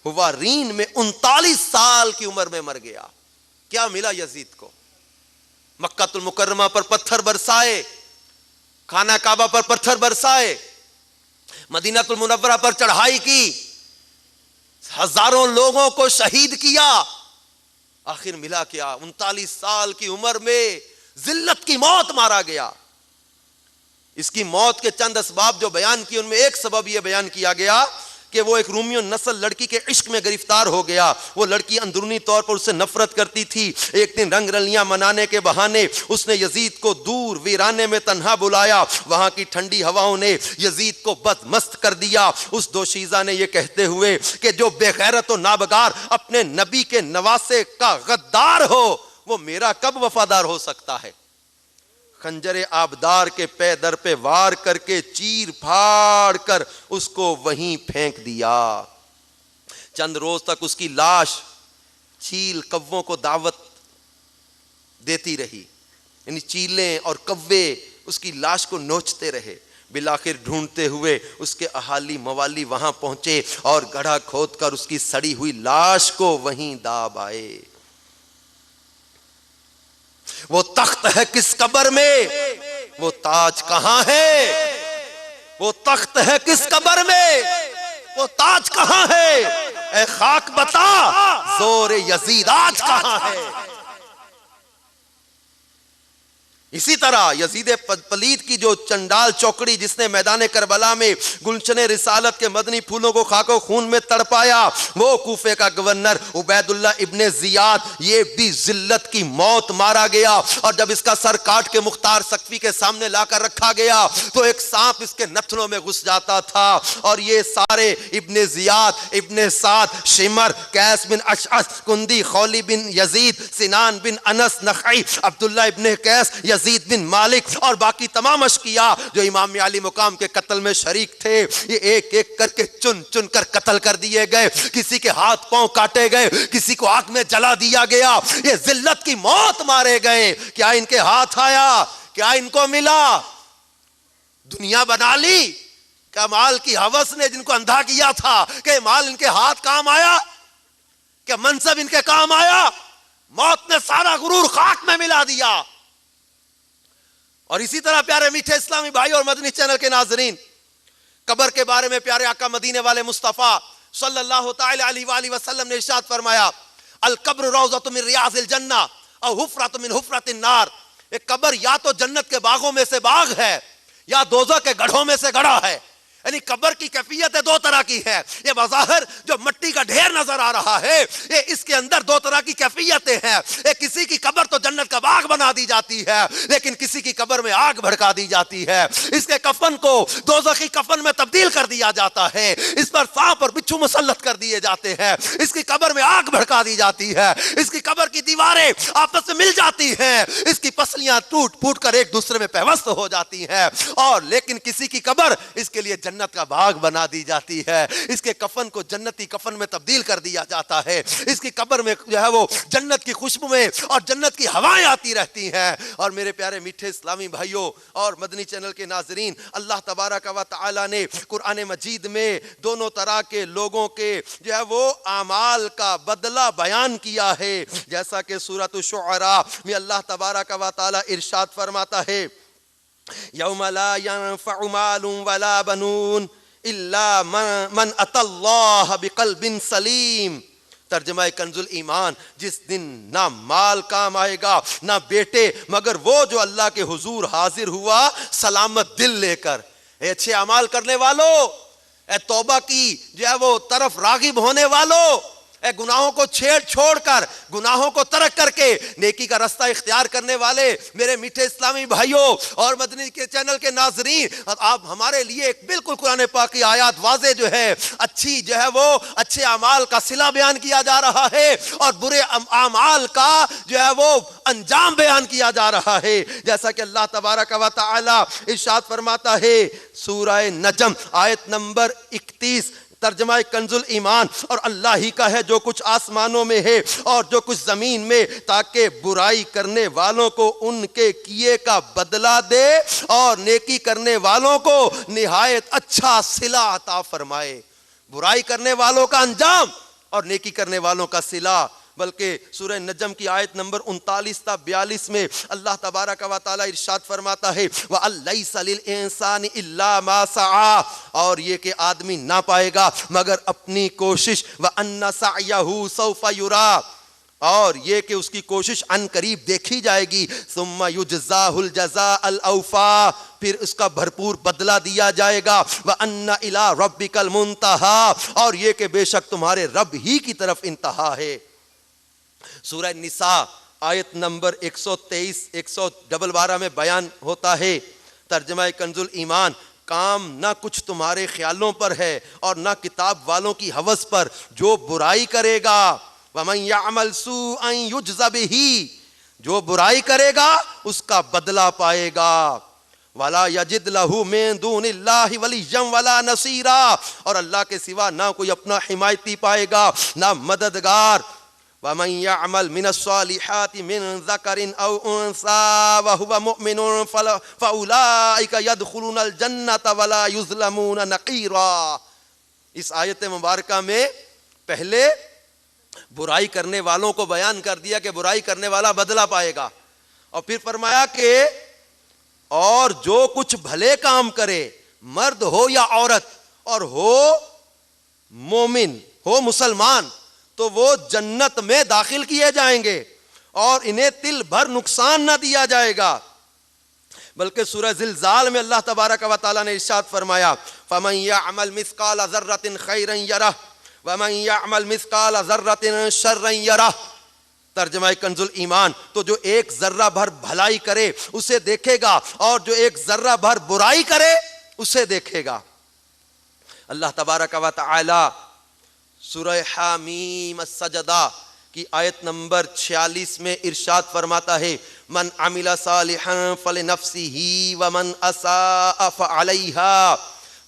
ہوارین میں 39 سال کی عمر میں مر گیا۔ کیا ملا یزید کو؟ مکہ المکرمہ پر پتھر برسائے، خانہ کعبہ پر پتھر برسائے، مدینہ المنورہ پر چڑھائی کی، ہزاروں لوگوں کو شہید کیا، آخر ملا کیا؟ 39 سال کی عمر میں ذلت کی موت مارا گیا۔ اس کی موت کے چند اسباب جو بیان کیے ان میں ایک سبب یہ بیان کیا گیا کہ وہ ایک رومیو نسل لڑکی کے عشق میں گرفتار ہو گیا. وہ لڑکی اندرونی طور پر اس سے نفرت کرتی تھی. ایک دن رنگ رلیاں منانے کے بہانے اس نے یزید کو دور ویرانے میں تنہا بلایا. وہاں کی ٹھنڈی ہواؤں نے یزید کو بدمست کر دیا. اس دوشیزہ نے یہ کہتے ہوئے کہ جو بے غیرت و نابگار اپنے نبی کے نواسے کا غدار ہو وہ میرا کب وفادار ہو سکتا ہے. خنجر آبدار کے پے در پہ وار کر کے چیر پھاڑ کر اس کو وہیں پھینک دیا. چند روز تک اس کی لاش چیل کووں کو دعوت دیتی رہی. یعنی چیلیں اور کوے اس کی لاش کو نوچتے رہے. بالآخر ڈھونڈتے ہوئے اس کے اہالی موالی وہاں پہنچے اور گڑھا کھود کر اس کی سڑی ہوئی لاش کو وہیں داب آئے. وہ تخت ہے کس قبر میں, وہ تاج کہاں ہے. وہ تخت ہے کس قبر میں, وہ تاج کہاں ہے. اے خاک بتا زور یزید آج کہاں ہے. اسی طرح یزید پلید کی جو چنڈال چوکڑی جس نے میدان کربلا میں گلشن رسالت کے مدنی پھولوں کو خاک و خون میں تڑپایا, وہ کوفے کا گورنر عبید اللہ ابن زیاد یہ بھی ذلت کی موت مارا گیا. اور جب اس کا سر کاٹ کے مختار سقفی کے سامنے لا کر رکھا گیا تو ایک سانپ اس کے نتنوں میں گھس جاتا تھا. اور یہ سارے ابن زیاد, ابن سعد, شمر, قیس بن اشعث, کندی, خولی بن یزید, سنان بن انس نخعی, عبداللہ ابن قیس, یزید بن مالک اور باقی تمام اشقیاء جو امام علی مقام کے قتل میں شریک تھے, یہ ایک ایک کر کے چن چن کر قتل کر دیے گئے. کسی کے ہاتھ پاؤں کاٹے گئے, کسی کو آگ میں جلا دیا گیا. یہ ذلت کی موت مارے گئے. کیا ان کے ہاتھ آیا, کیا ان کو ملا, دنیا بنا لی. کیا مال کی ہوس نے جن کو اندھا کیا تھا کہ مال ان کے ہاتھ کام آیا, کیا منصب ان کے کام آیا. موت نے سارا غرور خاک میں ملا دیا. اور اسی طرح پیارے میٹھے اسلامی بھائی اور مدنی چینل کے ناظرین, قبر کے بارے میں پیارے آقا مدینے والے مصطفیٰ صلی اللہ تعالی علیہ وآلہ وسلم نے ارشاد فرمایا, القبر روضۃ من ریاض الجنہ او حفرۃ من حفرۃ النار. ایک قبر یا تو جنت کے باغوں میں سے باغ ہے یا دوزخ کے گڑھوں میں سے گڑھا ہے. یعنی قبر کی کیفیت دو طرح کی ہے. یہ بظاہر جو مٹی کا ڈھیر نظر آ رہا ہے, یہ اس کے اندر دو طرح کی کیفیتیں ہیں. ایک کسی کی قبر تو جنت کا باغ بنا دی جاتی ہے, لیکن کسی کی قبر میں آگ بھڑکا دی جاتی ہے. اس کے کفن کو دوزخی کفن میں تبدیل کر دیا جاتا ہے. اس پر سانپ اور بچھو مسلط کر دیے جاتے ہیں. اس کی قبر میں آگ بھڑکا دی جاتی ہے. اس کی قبر کی دیواریں آپس میں مل جاتی ہیں. اس کی پسلیاں ٹوٹ پھوٹ کر ایک دوسرے میں پیوست ہو جاتی ہیں. اور لیکن کسی کی قبر اس کے لیے جنت کا باغ بنا دی جاتی ہے. اس کے کفن کو جنتی کفن میں تبدیل کر دیا جاتا ہے. اس کی قبر میں جو ہے وہ جنت کی خوشبو میں اور جنت کی ہوائیں آتی رہتی ہیں. اور میرے پیارے میٹھے اسلامی بھائیوں اور مدنی چینل کے ناظرین, اللہ تبارک و تعالی نے قرآن مجید میں دونوں طرح کے لوگوں کے جو ہے وہ اعمال کا بدلہ بیان کیا ہے. جیسا کہ سورۃ الشعراء میں اللہ تبارک و تعالی ارشاد فرماتا ہے, یوم لا ينفع مال ولا بنون الا من اتى اللہ بقلب سلیم. ترجمہ کنز الایمان, جس دن نہ مال کام آئے گا نہ بیٹے مگر وہ جو اللہ کے حضور حاضر ہوا سلامت دل لے کر. اے اچھے اعمال کرنے والو, اے توبہ کی جو ہے وہ طرف راغب ہونے والو, اے گناہوں کو چھوڑ کر گناہوں کو ترک کر کے نیکی کا رستہ اختیار کرنے والے میرے میٹھے اسلامی بھائیوں اور مدنی کے چینل کے ناظرین, آپ ہمارے لیے ایک بالکل قرآن پاک کی آیات واضح جو ہے اچھی جو ہے وہ اچھے اعمال کا صلہ بیان کیا جا رہا ہے اور برے اعمال کا جو ہے وہ انجام بیان کیا جا رہا ہے. جیسا کہ اللہ تبارک و تعالی ارشاد فرماتا ہے سورہ نجم آیت نمبر 31, ترجمہ کنز الایمان, اور اللہ ہی کا ہے جو کچھ آسمانوں میں ہے اور جو کچھ زمین میں, تاکہ برائی کرنے والوں کو ان کے کیے کا بدلہ دے اور نیکی کرنے والوں کو نہایت اچھا صلہ عطا فرمائے. برائی کرنے والوں کا انجام اور نیکی کرنے والوں کا صلہ. بلکہ سورہ نجم کی آیت نمبر 39 تا 42 میں اللہ تبارک و تعالی ارشاد فرماتا ہے وَأَن لَيْسَ لِلْإِنسَانِ إِلَّا مَا سَعَى, اور یہ کہ آدمی نہ پائے گا مگر اپنی کوشش. وَأَنَّ سَعْيَهُ سَوْفَ يُرَى, اور یہ کہ اس کی کوشش ان قریب دیکھی جائے گی. ثم یجزاہ الجزاء الاوفا، پھر اس کا بھرپور بدلہ دیا جائے گا. وَأَنَّ إِلَىٰ رَبِّكَ الْمُنْتَهَىٰ، اور یہ کہ بے شک تمہارے رب ہی کی طرف انتہا ہے. سورہ نساء آیت نمبر 123 112 میں بیان ہوتا ہے، ترجمہ کنز الایمان، کام نہ کچھ تمہارے خیالوں پر ہے اور نہ کتاب والوں کی ہوس پر. جو برائی کرے گا، وَمَنْ يَعْمَلْ سُوءًا يُجْزَ بِهِ، جو برائی کرے گا اس کا بدلہ پائے گا. وَلَا يَجِدْ لَهُ مِن دُونِ اللَّهِ وَلِيًّا وَلَا نَصِيرًا، اور اللہ کے سوا نہ کوئی اپنا حمایتی پائے گا نہ مددگار. وَمَنْ يَعْمَلْ مِنَ الصَّالِحَاتِ مِنْ ذَكَرٍ أَوْ أُنْثَىٰ وَهُوَ مُؤْمِنٌ فَأُولَٰئِكَ يَدْخُلُونَ الْجَنَّةَ وَلَا يُظْلَمُونَ نَقِيرًا. اس آیت مبارکہ میں پہلے برائی کرنے والوں کو بیان کر دیا کہ برائی کرنے والا بدلہ پائے گا، اور پھر فرمایا کہ اور جو کچھ بھلے کام کرے، مرد ہو یا عورت، اور ہو مومن ہو مسلمان، تو وہ جنت میں داخل کیے جائیں گے اور انہیں تل بھر نقصان نہ دیا جائے گا. بلکہ سورہ زلزال میں اللہ تبارک و تعالیٰ نے ارشاد فرمایا فَمَن يَعْمَلْ مِثْقَالَ ذَرَّةٍ خَيْرًا يَرَهُ وَمَن يَعْمَلْ مِثْقَالَ ذَرَّةٍ شَرًّا يَرَهُ. ترجمہ کنز الایمان، تو جو ایک ذرہ بھر بھلائی کرے اسے دیکھے گا، اور جو ایک ذرہ بھر برائی کرے اسے دیکھے گا. اللہ تبارک و تعالی سورہ حامیم السجدہ کی آیت نمبر 46 میں ارشاد فرماتا ہے من عمل صالحا فلنفسہ ومن اساء فعلیہا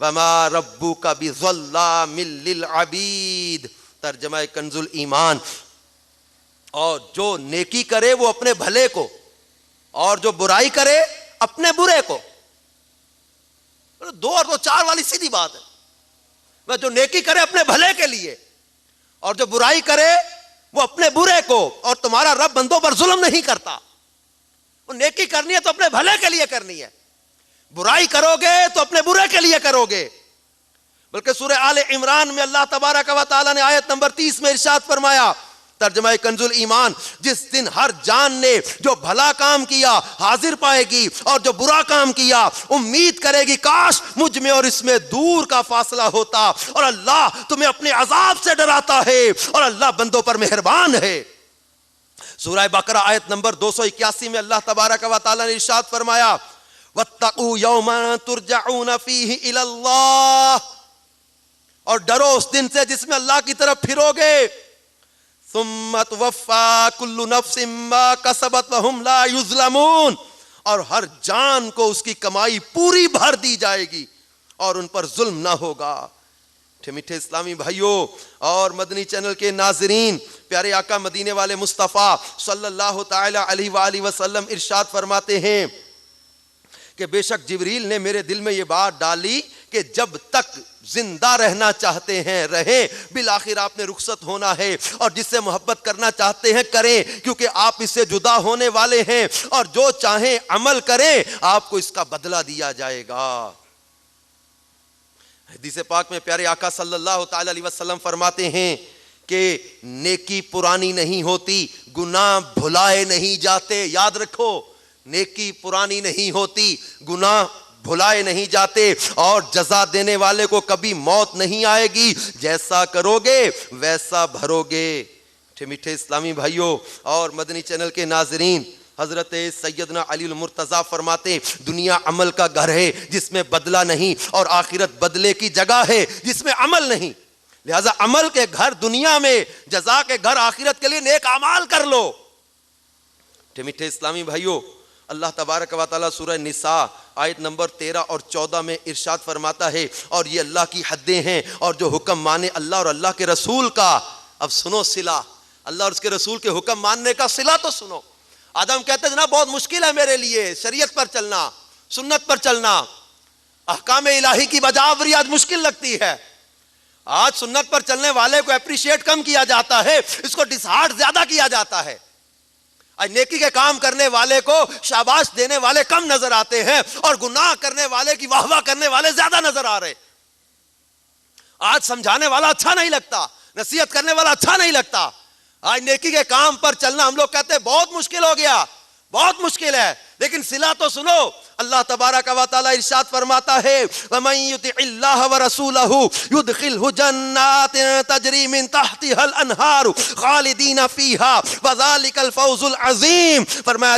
وما ربک بظلام للعبید. ترجمہ کنز الایمان، اور جو نیکی کرے وہ اپنے بھلے کو، اور جو برائی کرے اپنے برے کو. دو اور دو چار والی سیدھی بات ہے. وہ جو نیکی کرے اپنے بھلے کے لیے، اور جو برائی کرے وہ اپنے برے کو. اور تمہارا رب بندوں پر ظلم نہیں کرتا. وہ نیکی کرنی ہے تو اپنے بھلے کے لیے کرنی ہے، برائی کرو گے تو اپنے برے کے لیے کرو گے. بلکہ سورہ آل عمران میں اللہ تبارک و تعالیٰ نے آیت نمبر 30 میں ارشاد فرمایا، ترجمہ کنز الایمان، جس دن ہر جان نے جو بھلا کام کیا حاضر پائے گی، اور جو برا کام کیا امید کرے گی کاش مجھ میں اور اس میں دور کا فاصلہ ہوتا. اور اللہ تمہیں اپنے عذاب سے ڈراتا ہے، اور اللہ بندوں پر مہربان ہے. سورہ بقرہ آیت نمبر 281 میں اللہ تبارک و تعالیٰ نے ارشاد فرمایا وَاتَّقُوا يَوْمًا تُرْجَعُونَ فِيهِ إِلَى اللَّهِ، اور ڈرو اس دن سے جس میں اللہ کی طرف پھرو گے. ثُمَّ تُوَفَّىٰ كُلُّ نَفْسٍ مَّا كَسَبَتْ وَهُمْ لَا يُظْلَمُونَ، اور ہر جان کو اس کی کمائی پوری بھر دی جائے گی اور ان پر ظلم نہ ہوگا. میٹھے اسلامی بھائیوں اور مدنی چینل کے ناظرین، پیارے آقا مدینے والے مصطفیٰ صلی اللہ تعالی علیہ وآلہ وسلم ارشاد فرماتے ہیں کہ بے شک جبریل نے میرے دل میں یہ بات ڈالی کہ جب تک زندہ رہنا چاہتے ہیں رہیں، بالآخر آپ نے رخصت ہونا ہے، اور جس سے محبت کرنا چاہتے ہیں کریں، کیونکہ آپ اس سے جدا ہونے والے ہیں، اور جو چاہیں عمل کریں آپ کو اس کا بدلہ دیا جائے گا. حدیث پاک میں پیارے آقا صلی اللہ تعالی علیہ وسلم فرماتے ہیں کہ نیکی پرانی نہیں ہوتی، گناہ بھلائے نہیں جاتے. یاد رکھو، نیکی پرانی نہیں ہوتی، گناہ بھلائے نہیں جاتے، اور جزا دینے والے کو کبھی موت نہیں آئے گی. جیسا کرو گے ویسا بھرو گے. میٹھے اسلامی بھائیوں اور مدنی چینل کے ناظرین، حضرت سیدنا علی المرتضیٰ فرماتے دنیا عمل کا گھر ہے جس میں بدلہ نہیں، اور آخرت بدلے کی جگہ ہے جس میں عمل نہیں. لہذا عمل کے گھر دنیا میں، جزا کے گھر آخرت کے لیے نیک اعمال کر لو. میٹھے اسلامی بھائیوں، اللہ تبارک و تعالیٰ سورہ نساء آیت نمبر 13 اور 14 میں ارشاد فرماتا ہے اور یہ اللہ کی حدیں ہیں، اور جو حکم مانے اللہ اور اللہ کے رسول کا. اب سنو صلہ، اللہ اور اس کے رسول کے حکم ماننے کا صلہ تو سنو. آدم کہتے ہیں جناب بہت مشکل ہے میرے لیے شریعت پر چلنا، سنت پر چلنا، احکام الہی کی بجاوری آج مشکل لگتی ہے. آج سنت پر چلنے والے کو اپریشیٹ کم کیا جاتا ہے، اس کو ڈسہارٹ زیادہ کیا جاتا ہے. آج نیکی کے کام کرنے والے کو شاباش دینے والے کم نظر آتے ہیں، اور گناہ کرنے والے کی واہ واہ کرنے والے زیادہ نظر آ رہے. آج سمجھانے والا اچھا نہیں لگتا، نصیحت کرنے والا اچھا نہیں لگتا. آج نیکی کے کام پر چلنا ہم لوگ کہتے ہیں بہت مشکل ہو گیا، بہت مشکل ہے، لیکن صلہ تو سنو، اللہ تبارک و تعالی ارشاد فرماتا ہے وَمَن يُطِعِ اللَّهَ وَرَسُولَهُ يُدْخِلْهُ جَنَّاتٍ تَجْرِي مِن تَحْتِهَا الْأَنْهَارُ خَالِدِينَ فِيهَا وَذَلِكَ الْفَوْزُ الْعَظِيمُ۔ فرمایا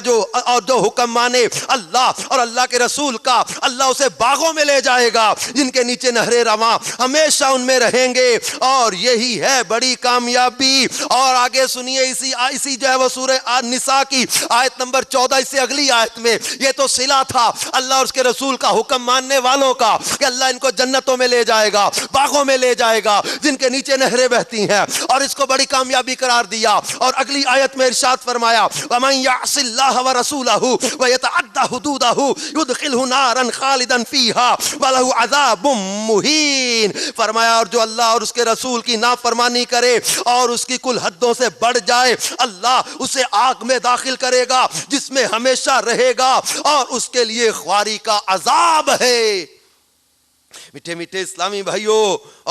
جو حکم مانے اللہ اور اللہ کے رسول کا، اللہ اسے باغوں میں لے جائے گا جن کے نیچے نہریں رواں، ہمیشہ ان میں رہیں گے، اور یہی ہے بڑی کامیابی۔ اور آگے سنیے اسی جو ہے وہ سورہ النساء کی آیت نمبر 14، اس سے اگلی آیت میں، یہ تو صلہ تھا اللہ اور اس کے رسول کا، حکم ماننے والوں کا، کہ اللہ ان کو جنتوں میں لے جائے گا، باغوں میں لے جائے گا جن کے نیچے نہریں بہتی ہیں، اور اس کو بڑی کامیابی قرار دیا۔ اور اگلی آیت میں ارشاد فرمایا وَمَن يَعْصِ اللَّهَ وَرَسُولَهُ وَيَتَعَدَّ حُدُودَهُ يُدْخِلْهُ نَارًا خَالِدًا فِيهَا وَلَهُ عَذَابٌ مُّهِينٌ۔ فرمایا اور جو اللہ اور اس کے رسول کی نافرمانی کرے اور اس کی کل حدوں سے بڑھ جائے، اللہ اسے آگ میں داخل کرے گا جس میں ہمیشہ رہے گا، اور اس کے لیے خواری کا عذاب ہے۔ میٹھے میٹھے اسلامی بھائیوں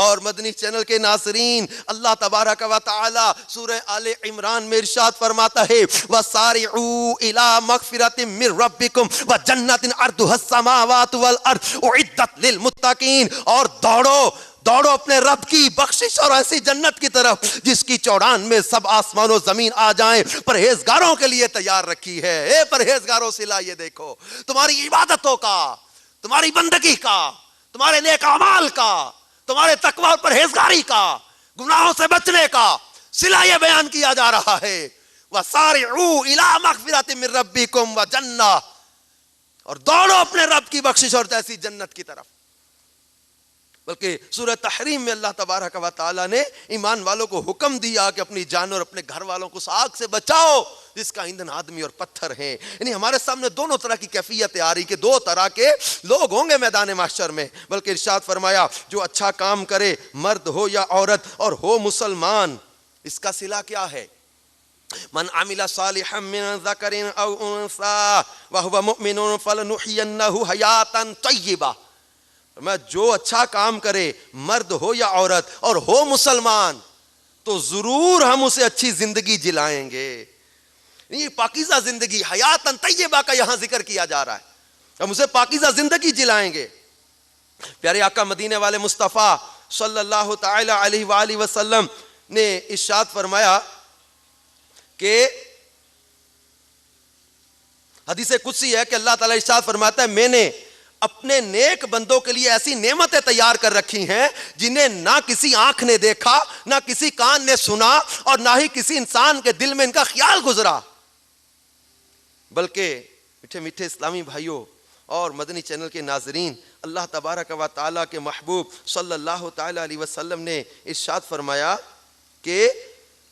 اور مدنی چینل کے ناظرین، اللہ تبارک و تعالی سورہ آل عمران میں ارشاد فرماتا ہے وَسَارِعُوا إِلَى مَغْفِرَةٍ مِّن رَبِّكُمْ وَجَنَّةٍ عَرْضُهَا السَّمَاوَاتُ وَالْأَرْضُ أُعِدَّتْ لِلْمُتَّقِينَ، اور دوڑو اپنے رب کی بخشش اور ایسی جنت کی طرف جس کی چوڑان میں سب آسمان و زمین آ جائیں، پرہیزگاروں کے لیے تیار رکھی ہے۔ اے پرہیزگاروں صلہ، یہ دیکھو تمہاری عبادتوں کا، تمہاری بندگی کا، تمہارے نیک اعمال کا، تمہارے تقوی اور پرہیزگاری کا، گناہوں سے بچنے کا صلہ یہ بیان کیا جا رہا ہے۔ وَسَارِعُوا إِلَى مَغْفِرَةٍ مِّن رَبِّكُمْ وَجَنَّةٍ، اور دوڑو اپنے رب کی بخشش اور ایسی جنت کی طرف۔ بلکہ سورہ تحریم میں اللہ تبارک و تعالیٰ نے ایمان والوں کو حکم دیا کہ اپنی جان اور اپنے گھر والوں کو اس آگ سے بچاؤ جس کا ایندھن آدمی اور پتھر ہیں۔ یعنی ہمارے سامنے دونوں طرح کی کیفیت آ رہی کہ دو طرح کے لوگ ہوں گے میدان محشر میں۔ بلکہ ارشاد فرمایا جو اچھا کام کرے، مرد ہو یا عورت اور ہو مسلمان، اس کا صلہ کیا ہے؟ من عمل صالحا من ذکر او انثى وهو مؤمن فلنحيينه حیاتا طیبہ۔ میں جو اچھا کام کرے، مرد ہو یا عورت اور ہو مسلمان، تو ضرور ہم اسے اچھی زندگی جلائیں گے۔ یہ پاکیزہ زندگی، حیاتاً طیبہ کا یہاں ذکر کیا جا رہا ہے، ہم اسے پاکیزہ زندگی جلائیں گے۔ پیارے آقا مدینے والے مصطفیٰ صلی اللہ تعالی علیہ وآلہ وسلم نے ارشاد فرمایا کہ حدیث قدسی ہے کہ اللہ تعالیٰ ارشاد فرماتا ہے میں نے اپنے نیک بندوں کے لیے ایسی نعمتیں تیار کر رکھی ہیں جنہیں نہ کسی آنکھ نے دیکھا، نہ کسی کان نے سنا، اور نہ ہی کسی انسان کے دل میں ان کا خیال گزرا۔ بلکہ میٹھے میٹھے اسلامی بھائیوں اور مدنی چینل کے ناظرین، اللہ تبارک و تعالیٰ کے محبوب صلی اللہ تعالیٰ علیہ وسلم نے ارشاد فرمایا کہ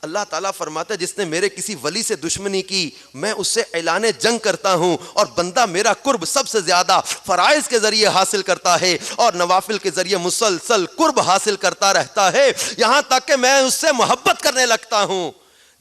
اللہ تعالیٰ فرماتا ہے جس نے میرے کسی ولی سے دشمنی کی، میں اس سے اعلان جنگ کرتا ہوں، اور بندہ میرا قرب سب سے زیادہ فرائض کے ذریعے حاصل کرتا ہے اور نوافل کے ذریعے مسلسل قرب حاصل کرتا رہتا ہے، یہاں تک کہ میں اس سے محبت کرنے لگتا ہوں۔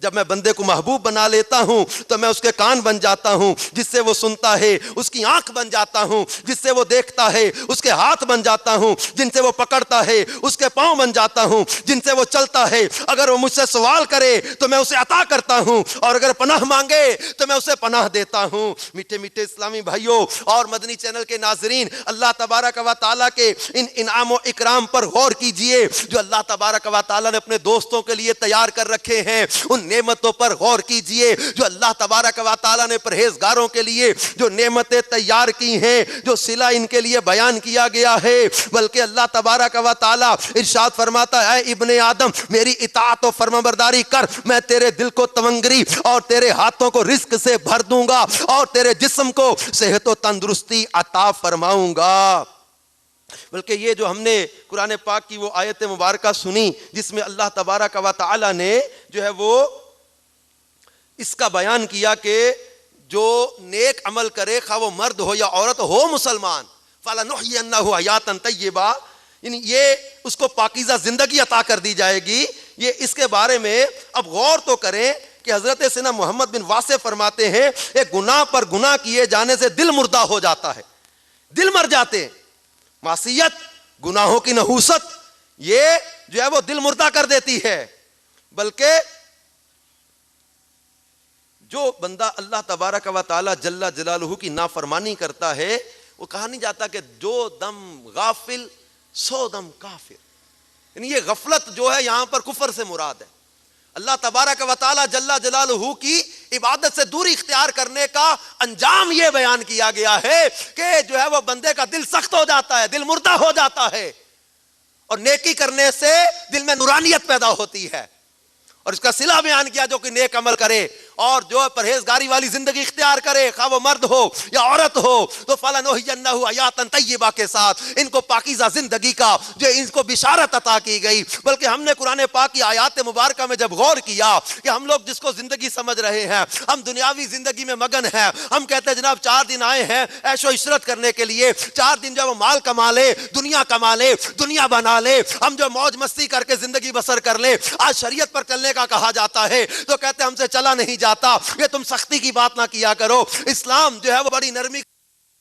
جب میں بندے کو محبوب بنا لیتا ہوں تو میں اس کے کان بن جاتا ہوں جس سے وہ سنتا ہے، اس کی آنکھ بن جاتا ہوں جس سے وہ دیکھتا ہے، اس کے ہاتھ بن جاتا ہوں جن سے وہ پکڑتا ہے، اس کے پاؤں بن جاتا ہوں جن سے وہ چلتا ہے۔ اگر وہ مجھ سے سوال کرے تو میں اسے عطا کرتا ہوں، اور اگر پناہ مانگے تو میں اسے پناہ دیتا ہوں۔ میٹھے میٹھے اسلامی بھائیوں اور مدنی چینل کے ناظرین، اللہ تبارک و تعالیٰ کے ان انعام و اکرام پر غور کیجئے جو اللہ تبارک و تعالیٰ نے اپنے دوستوں کے لیے تیار کر رکھے ہیں۔ ان نعمتوں پر غور کیجئے جو اللہ تبارک و تعالیٰ نے پرہیزگاروں کے لیے جو نعمتیں تیار کی ہیں، جو صلہ ان کے لیے بیان کیا گیا ہے۔ بلکہ اللہ تبارک و تعالیٰ ارشاد فرماتا ہے اے ابن آدم میری اطاعت و فرمانبرداری کر، میں تیرے دل کو تونگری اور تیرے ہاتھوں کو رزق سے بھر دوں گا، اور تیرے جسم کو صحت و تندرستی عطا فرماؤں گا۔ بلکہ یہ جو ہم نے قرآن پاک کی وہ آیت مبارکہ سنی جس میں اللہ تبارک و تعالیٰ نے جو ہے وہ اس کا بیان کیا کہ جو نیک عمل کرے، خواہ وہ مرد ہو یا عورت ہو مسلمان، فَلَنُحْيِيَنَّهُ حَيَاتًا طَيِّبَةً، یعنی یہ اس کو پاکیزہ زندگی عطا کر دی جائے گی۔ یہ اس کے بارے میں اب غور تو کریں کہ حضرت سیدنا محمد بن واسع فرماتے ہیں ایک گناہ پر گناہ کیے جانے سے دل مردہ ہو جاتا ہے، دل مر جاتے ہیں۔ معصیت، گناہوں کی نحوست، یہ جو ہے وہ دل مردہ کر دیتی ہے۔ بلکہ جو بندہ اللہ تبارک و تعالی جل جلالہ کی نافرمانی کرتا ہے وہ کہا نہیں جاتا کہ جو دم غافل سو دم کافر، یعنی یہ غفلت جو ہے یہاں پر کفر سے مراد ہے. اللہ تبارک و تعالی جل جلالہ کی عبادت سے دوری اختیار کرنے کا انجام یہ بیان کیا گیا ہے کہ جو ہے وہ بندے کا دل سخت ہو جاتا ہے، دل مردہ ہو جاتا ہے، اور نیکی کرنے سے دل میں نورانیت پیدا ہوتی ہے. اور اس کا صلہ بیان کیا جو کہ نیک عمل کرے اور جو پرہیزگاری والی زندگی اختیار کرے، خواہ وہ مرد ہو یا عورت ہو، تو فَلَنُحْيِيَنَّهُ حَيَاةً طَيِّبَةً کے ساتھ ان کو پاکیزہ زندگی کا جو ان کو بشارت عطا کی گئی. بلکہ ہم نے قرآن پاک کی آیات مبارکہ میں جب غور کیا کہ ہم لوگ جس کو زندگی سمجھ رہے ہیں، ہم دنیاوی زندگی میں مگن ہیں، ہم کہتے ہیں جناب 4 دن آئے ہیں عیش و عشرت کرنے کے لیے، 4 دن جو مال کما لے، دنیا کما لے، دنیا بنا لے، ہم جو موج مستی کر کے زندگی بسر کر لے. آج شریعت پر چلنے کا کہا جاتا ہے تو کہتے ہم سے چلا نہیں جاتا، یہ تم سختی کی بات نہ کیا کرو. اسلام جو ہے وہ بڑی نرمی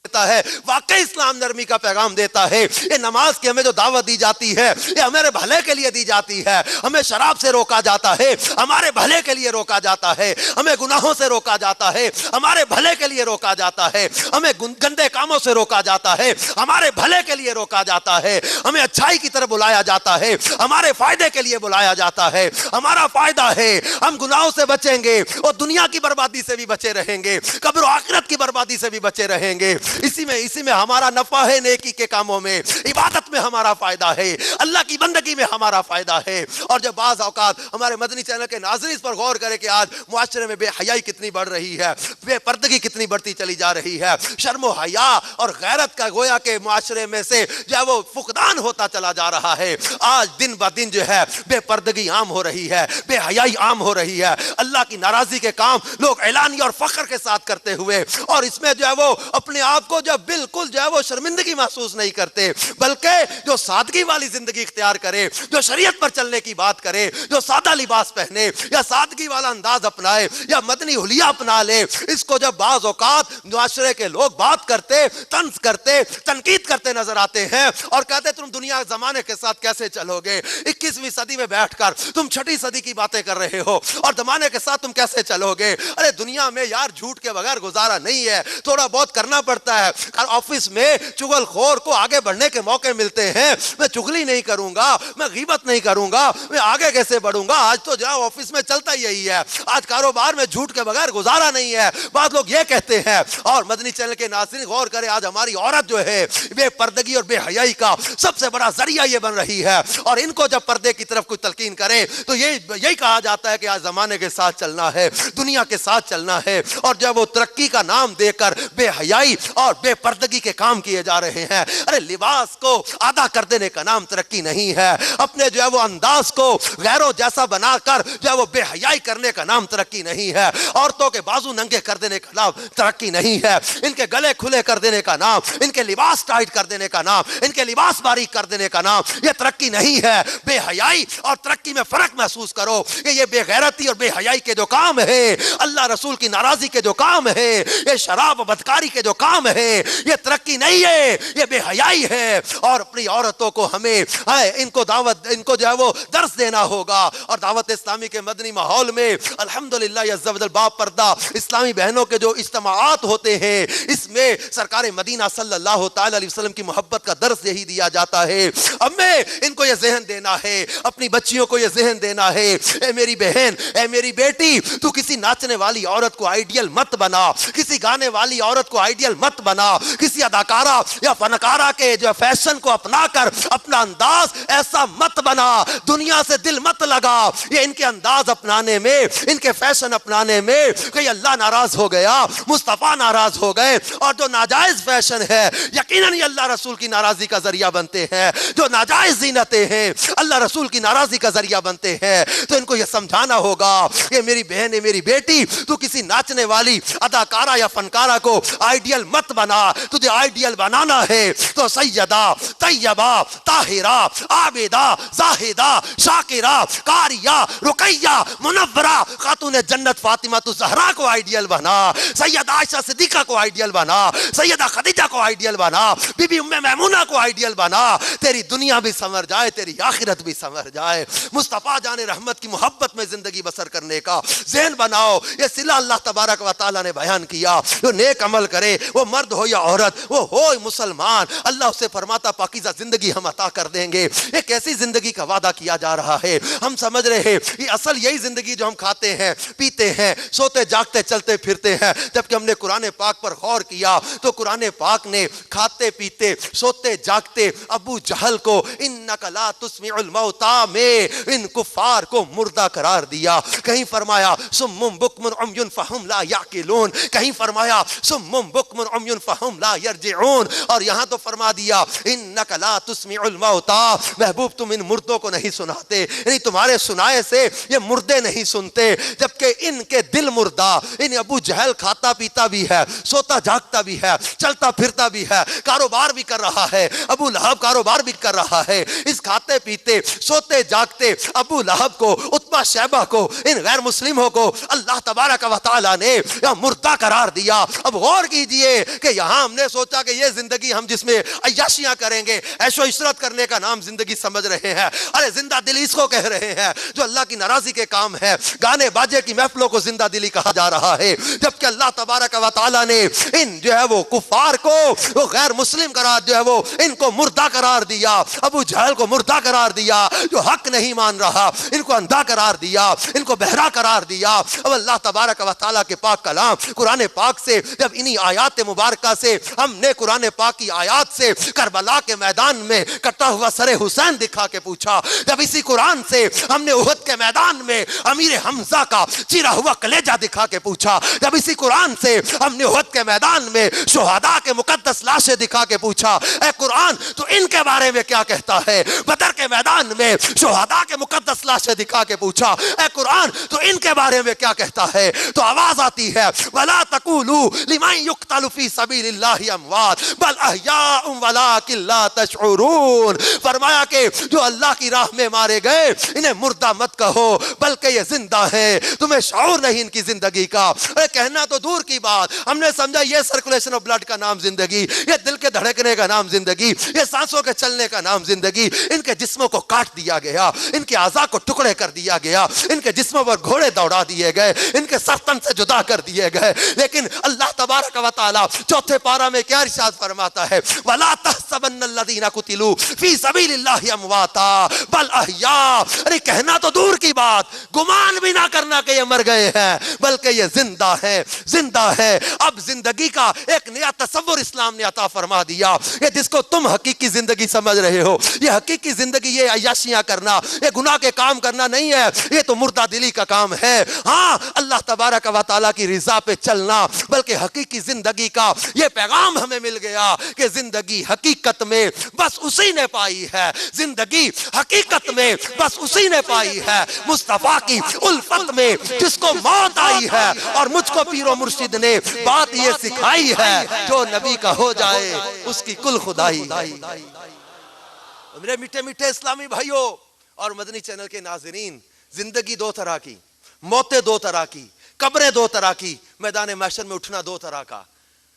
دیتا ہے، واقعی اسلام نرمی کا پیغام دیتا ہے. یہ نماز کی ہمیں جو دعوت دی جاتی ہے یہ ہمارے بھلے کے لیے دی جاتی ہے. ہمیں شراب سے روکا جاتا ہے، ہمارے بھلے کے لیے روکا جاتا ہے. ہمیں گناہوں سے روکا جاتا ہے، ہمارے بھلے کے لیے روکا جاتا ہے. ہمیں گندے کاموں سے روکا جاتا ہے، ہمارے بھلے کے لیے روکا جاتا ہے. ہمیں اچھائی کی طرف بلایا جاتا ہے، ہمارے فائدے کے لیے بلایا جاتا ہے. ہمارا فائدہ ہے، ہم گناہوں سے بچیں گے اور دنیا کی بربادی سے بھی بچے رہیں گے، قبر و آخرت کی بربادی سے بھی بچے رہیں گے. اسی میں ہمارا نفع ہے، نیکی کے کاموں میں، عبادت میں ہمارا فائدہ ہے، اللہ کی بندگی میں ہمارا فائدہ ہے. اور جب بعض اوقات ہمارے مدنی چینل کے ناظرین اس پر غور کرے کہ آج معاشرے میں بے حیائی کتنی بڑھ رہی ہے، بے پردگی کتنی بڑھتی چلی جا رہی ہے، شرم و حیا اور غیرت کا گویا کہ معاشرے میں سے جو ہے وہ فقدان ہوتا چلا جا رہا ہے. آج دن بہ دن جو ہے بے پردگی عام ہو رہی ہے، بے حیائی عام ہو رہی ہے. اللہ کی ناراضی کے کام لوگ اعلانیہ اور فخر کے ساتھ کرتے ہوئے، اور اس میں جو ہے وہ اپنے آپ کو جو بالکل جو ہے وہ شرمندگی محسوس نہیں کرتے، بلکہ جو سادگی والی زندگی اختیار کرے، جو شریعت پر چلنے کی بات کرے، جو سادہ لباس پہنے یا سادگی والا انداز اپنائے یا مدنی حلیہ اپنا لے، اس کو جب بعض اوقات معاشرے کے لوگ بات کرتے، طنز کرتے، تنقید کرتے نظر آتے ہیں اور کہتے تم دنیا زمانے کے ساتھ کیسے چلو گے، 21ویں صدی میں بیٹھ کر تم 6ٹھی صدی کی باتیں کر رہے ہو اور زمانے کے ساتھ تم کیسے چلو گے. ارے دنیا میں یار جھوٹ کے بغیر گزارا نہیں ہے، تھوڑا بہت کرنا پڑتا ہے. آفس میں چغل خور کو آگے بڑھنے کے موقع ملتے ہیں، میں چغلی نہیں کروں گا، میں غیبت نہیں کروں گا، میں آگے کیسے بڑھوں گا. آج تو جناب آفس میں چلتا یہی ہے، آج کاروبار میں جھوٹ کے بغیر گزارا نہیں ہے. بعض لوگ یہ کہتے ہیں. اور مدنی چینل کے ناظرین غور کریں، آج ہماری عورت جو ہے بے پردگی اور بے حیائی کا سب سے بڑا ذریعہ یہ بن رہی ہے. اور ان کو جب پردے کی طرف کوئی تلقین کرے تو یہی کہا جاتا ہے کہ آج زمانے کے ساتھ چلنا ہے، دنیا کے ساتھ چلنا ہے. اور جب وہ ترقی کا نام دے کر بے حیائی اور بے پردگی کے کام کیے جا رہے ہیں. ارے لباس کو آدھا کر دینے کا نام ترقی نہیں ہے، اپنے جو ہے وہ انداز کو غیروں جیسا بنا کر جو ہے وہ بے حیائی کرنے کا نام ترقی نہیں ہے. عورتوں کے بازو ننگے کر دینے کا نام ترقی نہیں ہے، ان کے گلے کھلے کر دینے کا نام، ان کے لباس ٹائٹ کر دینے کا نام، ان کے لباس باریک کر دینے کا نام یہ ترقی نہیں ہے. بے حیائی اور ترقی میں فرق محسوس کرو کہ یہ بے غیرتی اور بے حیائی کے جو کام ہے، اللہ رسول کی ناراضی کے جو کام ہے، یہ شراب و بدکاری کے جو کام ہے، یہ ترقی نہیں ہے، یہ بے حیائی ہے. اور اپنی عورتوں کو ہمیں ان کو جو ہے وہ درس دینا ہوگا. اور دعوت اسلامی کے مدنی ماحول میں الحمدللہ عز و جل با پردہ اسلامی بہنوں کے جو اجتماعات ہوتے ہیں، اس میں سرکار مدینہ صلی اللہ تعالی علیہ وسلم کی محبت کا درس یہی دیا جاتا ہے. ہمیں ان کو یہ ذہن دینا ہے، اپنی بچیوں کو یہ ذہن دینا ہے، اے میری بہن، اے میری بیٹی، تو کسی ناچنے والی عورت کو آئیڈیل مت بنا، کسی گانے والی عورت کو آئیڈیل مت بنا، کسی اداکارہ یا فنکارہ کے جو فیشن کو اپنا کر اپنا انداز ایسا مت بنا، دنیا سے دل مت لگا. یہ ان کے انداز اپنانے میں، ان کے فیشن اپنانے میں کہ اللہ ناراض ہو گیا، مصطفیٰ ناراض ہو گئے. اور جو ناجائز فیشن ہے یقیناً یہ اللہ رسول کی ناراضی کا ذریعہ بنتے ہیں. جو ناجائز زینتیں ہیں اللہ رسول کی ناراضی کا ذریعہ بنتے ہیں. تو ان کو یہ سمجھانا ہوگا کہ میری بہن، میری بیٹی، تو کسی ناچنے والی اداکارہ یا فنکارہ کو آئیڈیل مت مت بنا. تجھے آئیڈیل بنانا ہے تو سیدہ طیبہ طاہرہ عابدہ زاہدہ شاکرہ قاریہ رقیہ منورہ خاتون جنت فاطمہ الزہرا کو آئیڈیل بنا, سیدہ عائشہ صدیقہ کو آئیڈیل بنا, سیدہ خدیجہ کو آئیڈیل بنا, بی بی ام میمونہ کو آئیڈیل بنا. تیری دنیا بھی سنور جائے, تیری آخرت بھی سنور جائے. مصطفیٰ جان رحمت کی محبت میں زندگی بسر کرنے کا ذہن بناؤ. یہ صلہ اللہ تبارک و تعالیٰ نے بیان کیا. جو نیک عمل کرے, وہ مرد ہو یا عورت, وہ ہو مسلمان, اللہ اسے فرماتا پاکیزہ زندگی ہم عطا کر دیں گے. ایک ایسی زندگی کا وعدہ کیا جا رہا ہے. ہم سمجھ رہے ہیں یہ اصل یہی زندگی جو ہم کھاتے ہیں, پیتے ہیں, سوتے جاگتے چلتے پھرتے ہیں. جبکہ ہم نے قرآن پاک پر غور کیا تو قرآن پاک نے کھاتے پیتے سوتے جاگتے ابو جہل کو انک لا تسمع الموتى میں ان کفار کو مردہ قرار دیا. کہیں فرمایا صم بکم عمی فہم لا یعقلون, کہیں فرمایا صم بکم عمی فہم لا یرجعون, اور یہاں تو فرما دیا انک لا تسمع الموتى, محبوب تم ان مردوں کو نہیں سناتے, یعنی تمہارے سنائے سے یہ مردے نہیں سنتے. جبکہ ان کے دل مردہ. ان ابو جہل کھاتا پیتا بھی ہے, سوتا جاگتا بھی ہے, چلتا پھرتا بھی ہے, کاروبار بھی کر رہا ہے. ابو لہب کاروبار بھی کر رہا ہے. اس کھاتے پیتے سوتے جاگتے ابو لہب کو, عتبہ شیبہ کو, ان غیر مسلموں کو اللہ تبارک و تعالیٰ نے مردہ قرار دیا. اب غور کیجئے کہ یہاں ہم نے سوچا کہ یہ زندگی ہم جس میں عیاشیاں کریں گے, عیش و عشرت کرنے کا نام زندگی سمجھ رہے ہیں. ارے زندہ دلی اس کو کہہ رہے ہیں جو اللہ کی ناراضی کے کام ہے. گانے باجے کی محفلوں کو زندہ دلی کہا جا رہا ہے. جبکہ اللہ تبارک و تعالیٰ نے ان جو ہے وہ کفار کو, وہ غیر مسلم قرار جو ہے وہ ان کو مردہ قرار دیا. ابو جہل کو مردہ قرار دیا جو حق نہیں مان رہا, ان کو اندھا قرار دیا, ان کو بہرا قرار دیا. اب اللہ تبارک و تعالیٰ کے پاک کلام قرآن پاک سے جب انہی آیات مبارکہ سے ہم نے قرآن پاک کی آیات سے کربلا کے میدان میں کٹا ہوا سر حسین دکھا کے پوچھا, جب اسی قرآن سے ہم نے احد کے میدان میں امیر حمزہ کا چیرا ہوا کلیجہ دکھا کے پوچھا, جب اسی قرآن سے ہم نے احد کے میدان میں شہداء کے مقدس لاشیں دکھا کے پوچھا, اے قرآن تو ان کے بارے میں کیا کہتا ہے. بدر کے میدان میں شہداء کے مقدس لاشیں دکھا کے پوچھا, اے قرآن تو ان کے بارے میں کیا کہتا ہے. تو آواز آتی ہے وَلَا تَقُولُوا لِمَنْ يُقْتَلُ فِي سَبِيلِ اللَّهِ أَمْوَاتٌ بَلْ أَحْيَاءٌ وَلَٰكِن لَا تَشْعُرُونَ. فرمایا کہ جو اللہ کی راہ میں مارے گئے انہیں مردہ مت کہو بلکہ یہ زندہ ہیں, تمہیں شعور نہیں ان کی زندگی کا. ارے کہنا تو دور کی بات, ہم نے سمجھا یہ سرکولیشن آف بلڈ کا نام زندگی, یہ دل کے دھڑکنے کا نام زندگی, یہ سانسوں کے چلنے کا نام زندگی. ان کے جسموں کو کاٹ دیا گیا, ان کے اعضاء کو ٹکڑے کر دیا گیا, ان کے جسموں پر گھوڑے دوڑا دیے گئے, ان کے سر تن سے جدا کر دیے گئے. لیکن اللہ تبارک و تعالی چوتھے پارہ میں کیا ارشاد فرماتا ہے, وَلَا تَحْسَبَنَّ الَّذِينَ قُتِلُوا فِي سَبِيلِ اللَّهِ أَمْوَاتًا بَلْ أَحْيَاءٌ. ارے کہنا تو دور کی بات, گمان بھی نہ کرنا کہ یہ مر گئے ہیں, بلکہ یہ زندہ ہے, زندہ ہے. اب زندگی کا ایک نیا تصور اسلام نے عطا فرما دیا, یہ جس کو تم حقیقی زندگی سمجھ رہے ہو. یہ حقیقی زندگی یہ عیاشیاں کرنا, یہ گناہ کے کام کرنا نہیں ہے, یہ تو مردہ دلی کا کام ہے. ہاں اللہ تبارک و تعالیٰ کی رضا پہ چلنا, بلکہ حقیقی زندگی کا یہ پیغام ہمیں مل گیا کہ زندگی حقیقت میں بس اسی نے پائی ہے, زندگی حقیقت میں بس اسی نے پائی ہے, مصطفیٰ کی الفت میں جس کو موت آئی ہے. اور مجھ کو پیر و مرشد نے بات یہ سکھائی ہے, جو نبی کا ہو جائے اس کی کل خدائی. میرے میٹھے میٹھے اسلامی بھائیوں اور مدنی چینل کے ناظرین, زندگی دو طرح کی, موتیں دو طرح کی, قبریں دو طرح کی, میدان محشر میں اٹھنا دو طرح کا.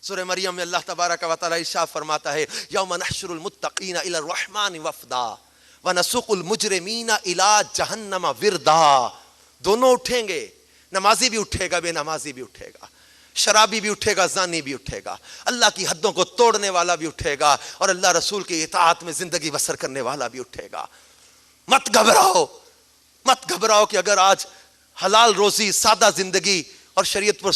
سورہ مریم میں اللہ تبارک و تعالی ارشاد فرماتا ہے یوم نحشر المتقین الی الرحمن وفدا ونسوق المجرمین الی جہنم وردا. دونوں اٹھیں گے, نمازی بھی اٹھے گا, بے نمازی بھی اٹھے گا, شرابی بھی اٹھے گا, زانی بھی اٹھے گا, اللہ کی حدوں کو توڑنے والا بھی اٹھے گا, اور اللہ رسول کی اطاعت میں زندگی بسر کرنے والا بھی اٹھے گا. مت گھبراؤ, مت گھبراؤ کہ اگر آج حلال روزی, سادہ زندگی اور شریعت و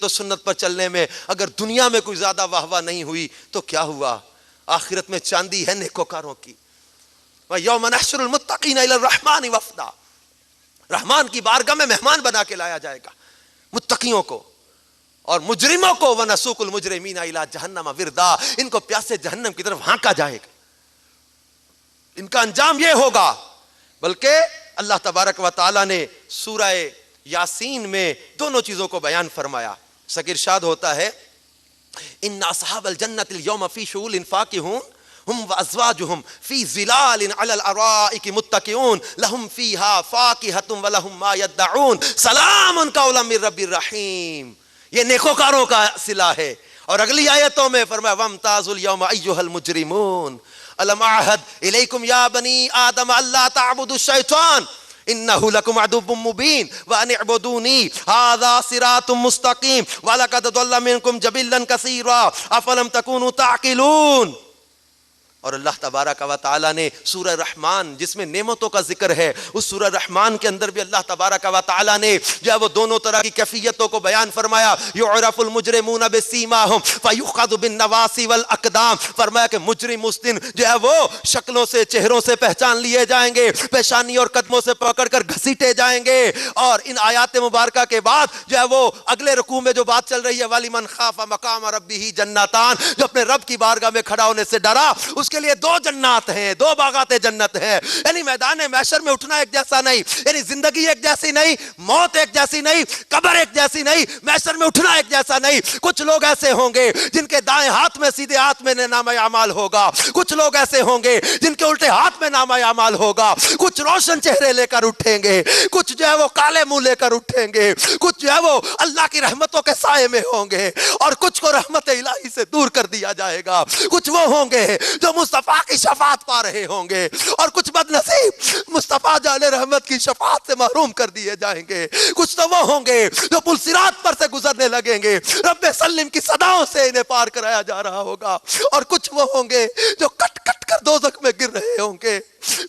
سنت پر چلنے میں اگر دنیا میں کوئی زیادہ واہ واہ نہیں ہوئی تو کیا ہوا, آخرت میں چاندی ہے نیکوکاروں کی. یوم نحشر المتقین الی الرحمن وفدا, رحمان کی بارگاہ میں مہمان بنا کے لایا جائے گا متقیوں کو, اور مجرموں کو وَنَسُوقُ الْمُجْرِمِينَ إِلَىٰ جَهَنَّمَ وِرْدًا, ان کو پیاسے جہنم کی طرف ہانکا جائے گا. ان کا انجام یہ ہوگا. بلکہ اللہ تبارک و تعالیٰ نے سورہ یاسین میں دونوں چیزوں کو بیان فرمایا. سک ارشاد ہوتا ہے ان اصحاب الجنۃ اليوم فی شغل فاکہون ہم وازواجہم فی ظلال علی الارائک متکئون لہم فیہا فاکہۃ ولہم ما یدعون سلام قولا من رب الرحیم. یہ نیکوکاروں کا صلہ ہے. اور اگلی آیتوں میں فرمایا وامتازوا اليوم ایھا المجرمون الم اعہد الیکم یا بنی آدم الا تعبدوا الشیطان انہ لکم عدو مبین وان اعبدونی ھذا صراط مستقیم ولقد ضل منکم جبلا کثیرا افلم تکونوا تعقلون. اور اللہ تبارک و تعالیٰ نے سورہ رحمان جس میں نعمتوں کا ذکر ہے اس سورہ رحمان کے اندر بھی اللہ تبارک و تعالیٰ نے جو ہے وہ دونوں طرح کی کیفیتوں کو بیان فرمایا. یعرف المجرمون بسیماہم فیؤخذ بالنواصی والاقدام. فرمایا کہ مجرم اس دن جو ہے وہ شکلوں سے چہروں سے پہچان لیے جائیں گے, پیشانی اور قدموں سے پکڑ کر گھسیٹے جائیں گے. اور ان آیات مبارکہ کے بعد جو ہے وہ اگلے رکوع میں جو بات چل رہی ہے وَلِمَنْ خَافَ مَقَامَ رَبِّهِ جَنَّتَانِ, جو اپنے رب کی بارگاہ میں کھڑا ہونے سے ڈرا اس کے لیے دو جنات ہیں, دو باغات جنت ہیں. یعنی میدان محشر میں اٹھنا ایک جیسا نہیں, یعنی زندگی ایک جیسی نہیں, موت ایک جیسی نہیں, قبر ایک جیسی نہیں, محشر میں اٹھنا ایک جیسا نہیں. کچھ لوگ ایسے ہوں گے جن کے دائیں ہاتھ میں سیدھے ہاتھ میں نامہ اعمال ہوگا, کچھ لوگ ایسے ہوں گے جن کے الٹے ہاتھ میں نامہ اعمال ہوگا. کچھ روشن چہرے لے کر اٹھیں گے, کچھ جو ہے وہ کالے منہ لے کر اٹھیں گے, کچھ جو ہے وہ اللہ کی رحمتوں کے سائے میں ہوں گے اور کچھ کو رحمت الہی سے دور کر دیا جائے گا. کچھ وہ ہوں گے جو مصطفیٰ کی شفاعت پا رہے ہوں گے اور کچھ بد نصیب مصطفیٰ جان رحمت کی شفاعت سے محروم کر دیے جائیں گے. کچھ تو وہ ہوں گے جو پل صراط پر سے گزرنے لگیں گے, رب سلم کی صداؤں سے انہیں پار کرایا جا رہا ہوگا. اور کچھ وہ ہوں گے جو کٹ کٹ کر دوزخ میں گر رہے ہوں گے.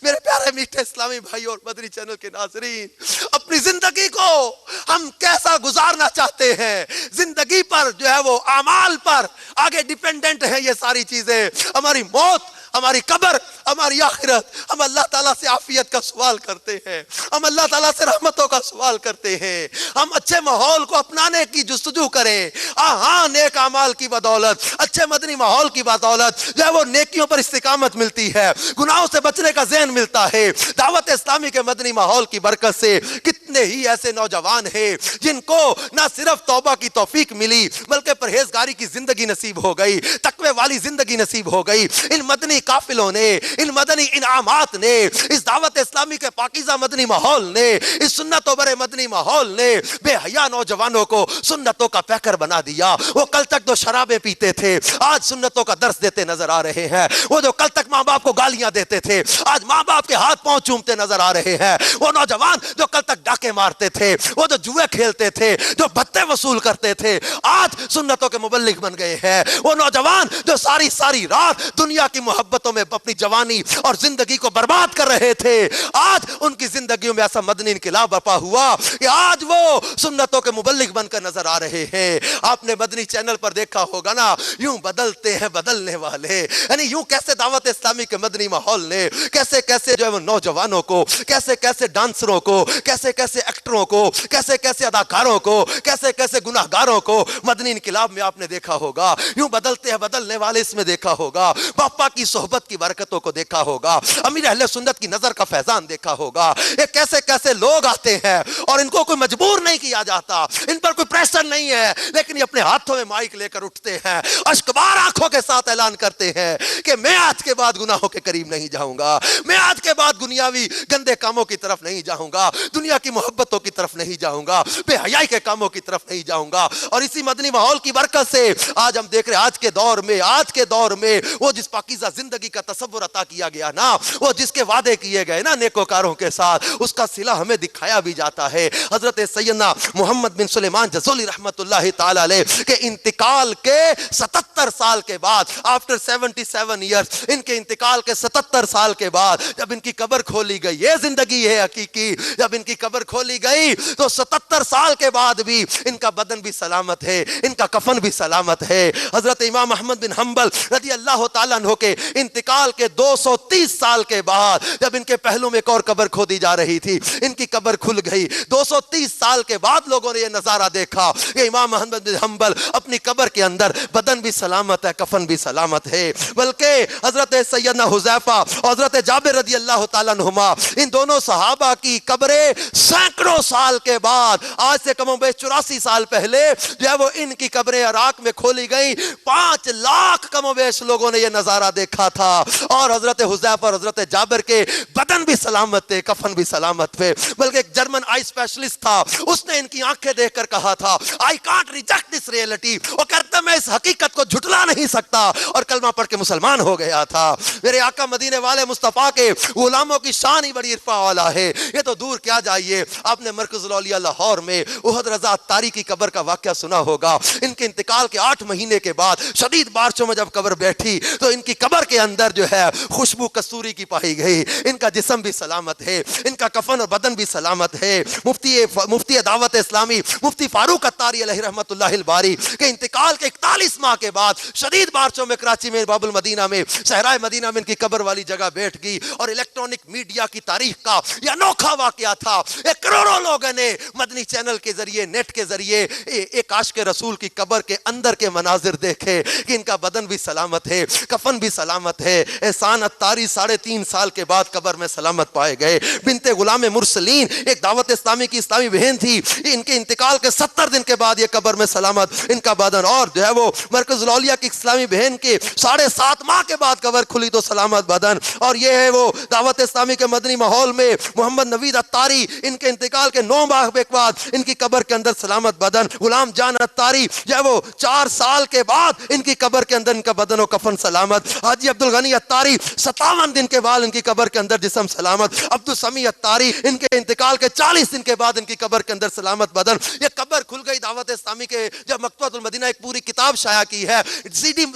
میرے پیارے میٹھے اسلامی بھائی اور مدنی چینل کے ناظرین, اپنی زندگی کو ہم کیسا گزارنا چاہتے ہیں, زندگی پر جو ہے وہ اعمال پر آگے ڈیپینڈنٹ ہے یہ ساری چیزیں. ہماری موت, ہماری قبر, ہماری آخرت, ہم اللہ تعالیٰ سے عافیت کا سوال کرتے ہیں, ہم اللہ تعالیٰ سے رحمتوں کا سوال کرتے ہیں. ہم اچھے ماحول کو اپنانے کی جستجو کریں. ہاں نیک اعمال کی بدولت, اچھے مدنی ماحول کی بدولت جو ہے وہ نیکیوں پر استقامت ملتی ہے, گناہوں سے بچنے کا ذہن ملتا ہے. دعوت اسلامی کے مدنی ماحول کی برکت سے کتنے ہی ایسے نوجوان ہیں جن کو نہ صرف توبہ کی توفیق ملی بلکہ پرہیزگاری کی زندگی نصیب ہو گئی, تقوی والی زندگی نصیب ہو گئی. ان مدنی قافلوں نے, ان مدنی انعامات نے, اس دعوت اسلامی کے پاکیزہ مدنی ماحول نے, اس سنت و برے مدنی ماحول نے بے حیا نوجوانوں کو سنتوں کا پیکر بنا دیا. وہ کل تک تو شرابیں پیتے تھے آج سنتوں کا درس دیتے نظر آ رہے ہیں. وہ جو کل تک ماں باپ کو گالیاں دیتے تھے آج ماں باپ کے ہاتھ پاؤں چومتے نظر آ رہے ہیں. وہ نوجوان جو کل تک ڈاکے مارتے تھے, وہ جو جوئے کھیلتے تھے, جو بھتے وصول کرتے تھے, آج سنتوں کے مبلغ بن گئے ہیں. وہ نوجوان جو ساری ساری رات دنیا کی محبتوں میں اپنی جوانی اور زندگی کو برباد کر رہے تھے, آج ان کی زندگیوں میں ایسا مدنی انقلاب برپا ہوا کہ آج وہ سنتوں کے مبلغ بن کر نظر آ رہے ہیں. آپ نے مدنی چینل پر دیکھا ہوگا نا, یوں بدلتے ہیں بدلنے والے, یعنی یوں کیسے دعوت اسلامی کے مدنی ماحول نے کیسے کیسے جو ہے وہ نوجوانوں کو, کیسے کیسے ڈانسروں کو, کیسے کیسے ایکٹروں کو, کیسے کیسے اداکاروں کو, کیسے کیسے گناہگاروں کو مدنی انقلاب میں آپ نے دیکھا ہوگا. یوں بدلتے ہیں بدلنے والے اس میں دیکھا ہوگا, باپا کی صحبت کی برکتوں کو دیکھا ہوگا, امیر اہل سنت کی نظر کا فیضان دیکھا ہوگا. یہ کیسے کیسے لوگ آتے ہیں اور ان کو کوئی مجبور نہیں کیا جاتا, ان پر کوئی پریشر نہیں ہے, لیکن یہ اپنے ہاتھوں میں مائک لے کر اٹھتے ہیں, اشکبار آنکھوں کے ساتھ اعلان کرتے ہیں کہ میں آج کے بعد گناہوں کے قریب نہیں جاؤں گا, میں آج کے بعد دنیاوی گندے کاموں کی طرف نہیں جاؤں گا, دنیا کی محبتوں کی طرف نہیں جاؤں گا, بے حیائی کے کاموں کی طرف نہیں جاؤں گا. اور اسی مدنی ماحول کی برکت سے آج ہم دیکھ رہے ہیں آج کے دور میں وہ جس پاکیزہ زندگی کا تصور عطا کیا گیا نا, وہ جس کے وعدے کیے گئے نا نیکوکاروں کے ساتھ, اس کا صلہ ہمیں دکھایا بھی جاتا ہے. حضرت سیدنا محمد بن سلیمان جزولی رحمت اللہ تعالی علیہ کے انتقال کے 77 سال کے بعد, آفٹر 77 ایئرز, ان کے انتقال کے 77 سال کے بعد جب ان کی قبر کھولی گئی, یہ زندگی ہے حقیقی, جب ان کی قبر کھولی گئی تو 77 سال کے بعد بھی ان کا بدن بھی سلامت ہے, ان کا کفن بھی سلامت ہے. حضرت امام احمد بن حنبل رضی اللہ تعالیٰ عنہ کے انتقال کے 230 سال کے بعد جب ان کے پہلو میں ایک اور قبر کھودی جا رہی تھی, ان کی قبر کھل گئی. 230 سال کے بعد لوگوں نے یہ نظارہ دیکھا کہ امام احمد بن حنبل اپنی قبر کے اندر بدن بھی سلامت ہے, کفن بھی سلامت ہے. بلکہ حضرت سیدنا حذیفہ اور حضرت جابر رضی اللہ تعالیٰ عنہما, ان دونوں صحابہ کی قبریں سینکڑوں سال کے بعد آج سے کم و بیش 84 سال پہلے جو ہے وہ ان کی قبریں عراق میں کھولی گئی. 5 لاکھ کم و بیش لوگوں نے یہ نظارہ دیکھا تھا اور حضرت حذیفہ اور حضرت جابر کے بدن بھی سلامت تھے, کفن بھی سلامت تھے. بلکہ ایک جرمن آئی اسپیشلسٹ تھا, اس نے ان کی آنکھیں دیکھ کر کہا تھا I can't reject this reality. وہ کہتا میں اس حقیقت کو جھٹلا نہیں سکتا, اور کلمہ پڑھ کے مسلمان ہو گیا تھا. میرے آقا مدینے والے مصطفیٰ کے غلاموں کی شان ہی بڑی عرفہ والا ہے. یہ تو دور کیا جائیے, آپ نے مرکز الاولیاء لاہور میں احد رضا عطاری کی قبر کا واقعہ سنا ہوگا. ان کے انتقال کے 8 مہینے کے بعد شدید بارشوں میں جب قبر بیٹھی تو ان کی قبر کے اندر جو ہے خوشبو کستوری کی پائی گئی. ان کا جسم بھی سلامت ہے, ان کا کفن اور بدن بھی سلامت ہے. مفتی دعوت اسلامی مفتی فاروق عطاری علیہ رحمت اللہ الباری کے انتقال کے 41 ماہ کے بعد شدید بارشوں میں کراچی میں باب المدینہ میں صحرائے مدینہ میں ان کی قبر والی جگہ بیٹھ گئی. اور الیکٹرانک میڈیا کی تاریخ کا یہ انوکھا واقعہ تھا. ایک کروڑوں لوگوں نے مدنی چینل کے ذریعے, نیٹ کے ذریعے ایک عاشق رسول کی قبر کے اندر کے مناظر دیکھے کہ ان کا بدن بھی سلامت ہے, کفن بھی سلامت ہے. احسان عطاری 3.5 سال کے بعد قبر میں سلامت پائے گئے. بنت غلام مرسلین ایک دعوت اسلامی کی اسلامی بہن تھی, ان کے انتقال کے 70 دن کے بعد یہ قبر میں سلامت ان کا بدن. اور جو ہے وہ مرکز الاولیاء کی اسلامی بہن کے 7.5 ماہ کے بعد قبر کھلی تو سلامت بدن. اور یہ ہے وہ دعوت اسلامی کے مدنی ماحول میں محمد نوید عطاری, ان کے انتقال کے 9 ماہ کے بعد ان کی قبر کے اندر سلامت بدن. غلام جان عطاری جو ہے وہ 4 سال کے بعد ان کی قبر کے اندر ان کا بدن و کفن سلامت. حاجی عبدالغنی عطاری 57 دن کے بعد ان کی قبر کے اندر جسم سلامت. عبدالسمیع عطاری ان کے انتقال کے 40 دن کے بعد ان کی قبر کے اندر سلامت بدن. یہ قبر کھل گئی دعوت اسلامی کے جب مکتبۃ المدینہ ایک پوری کتاب شائع کی ہے,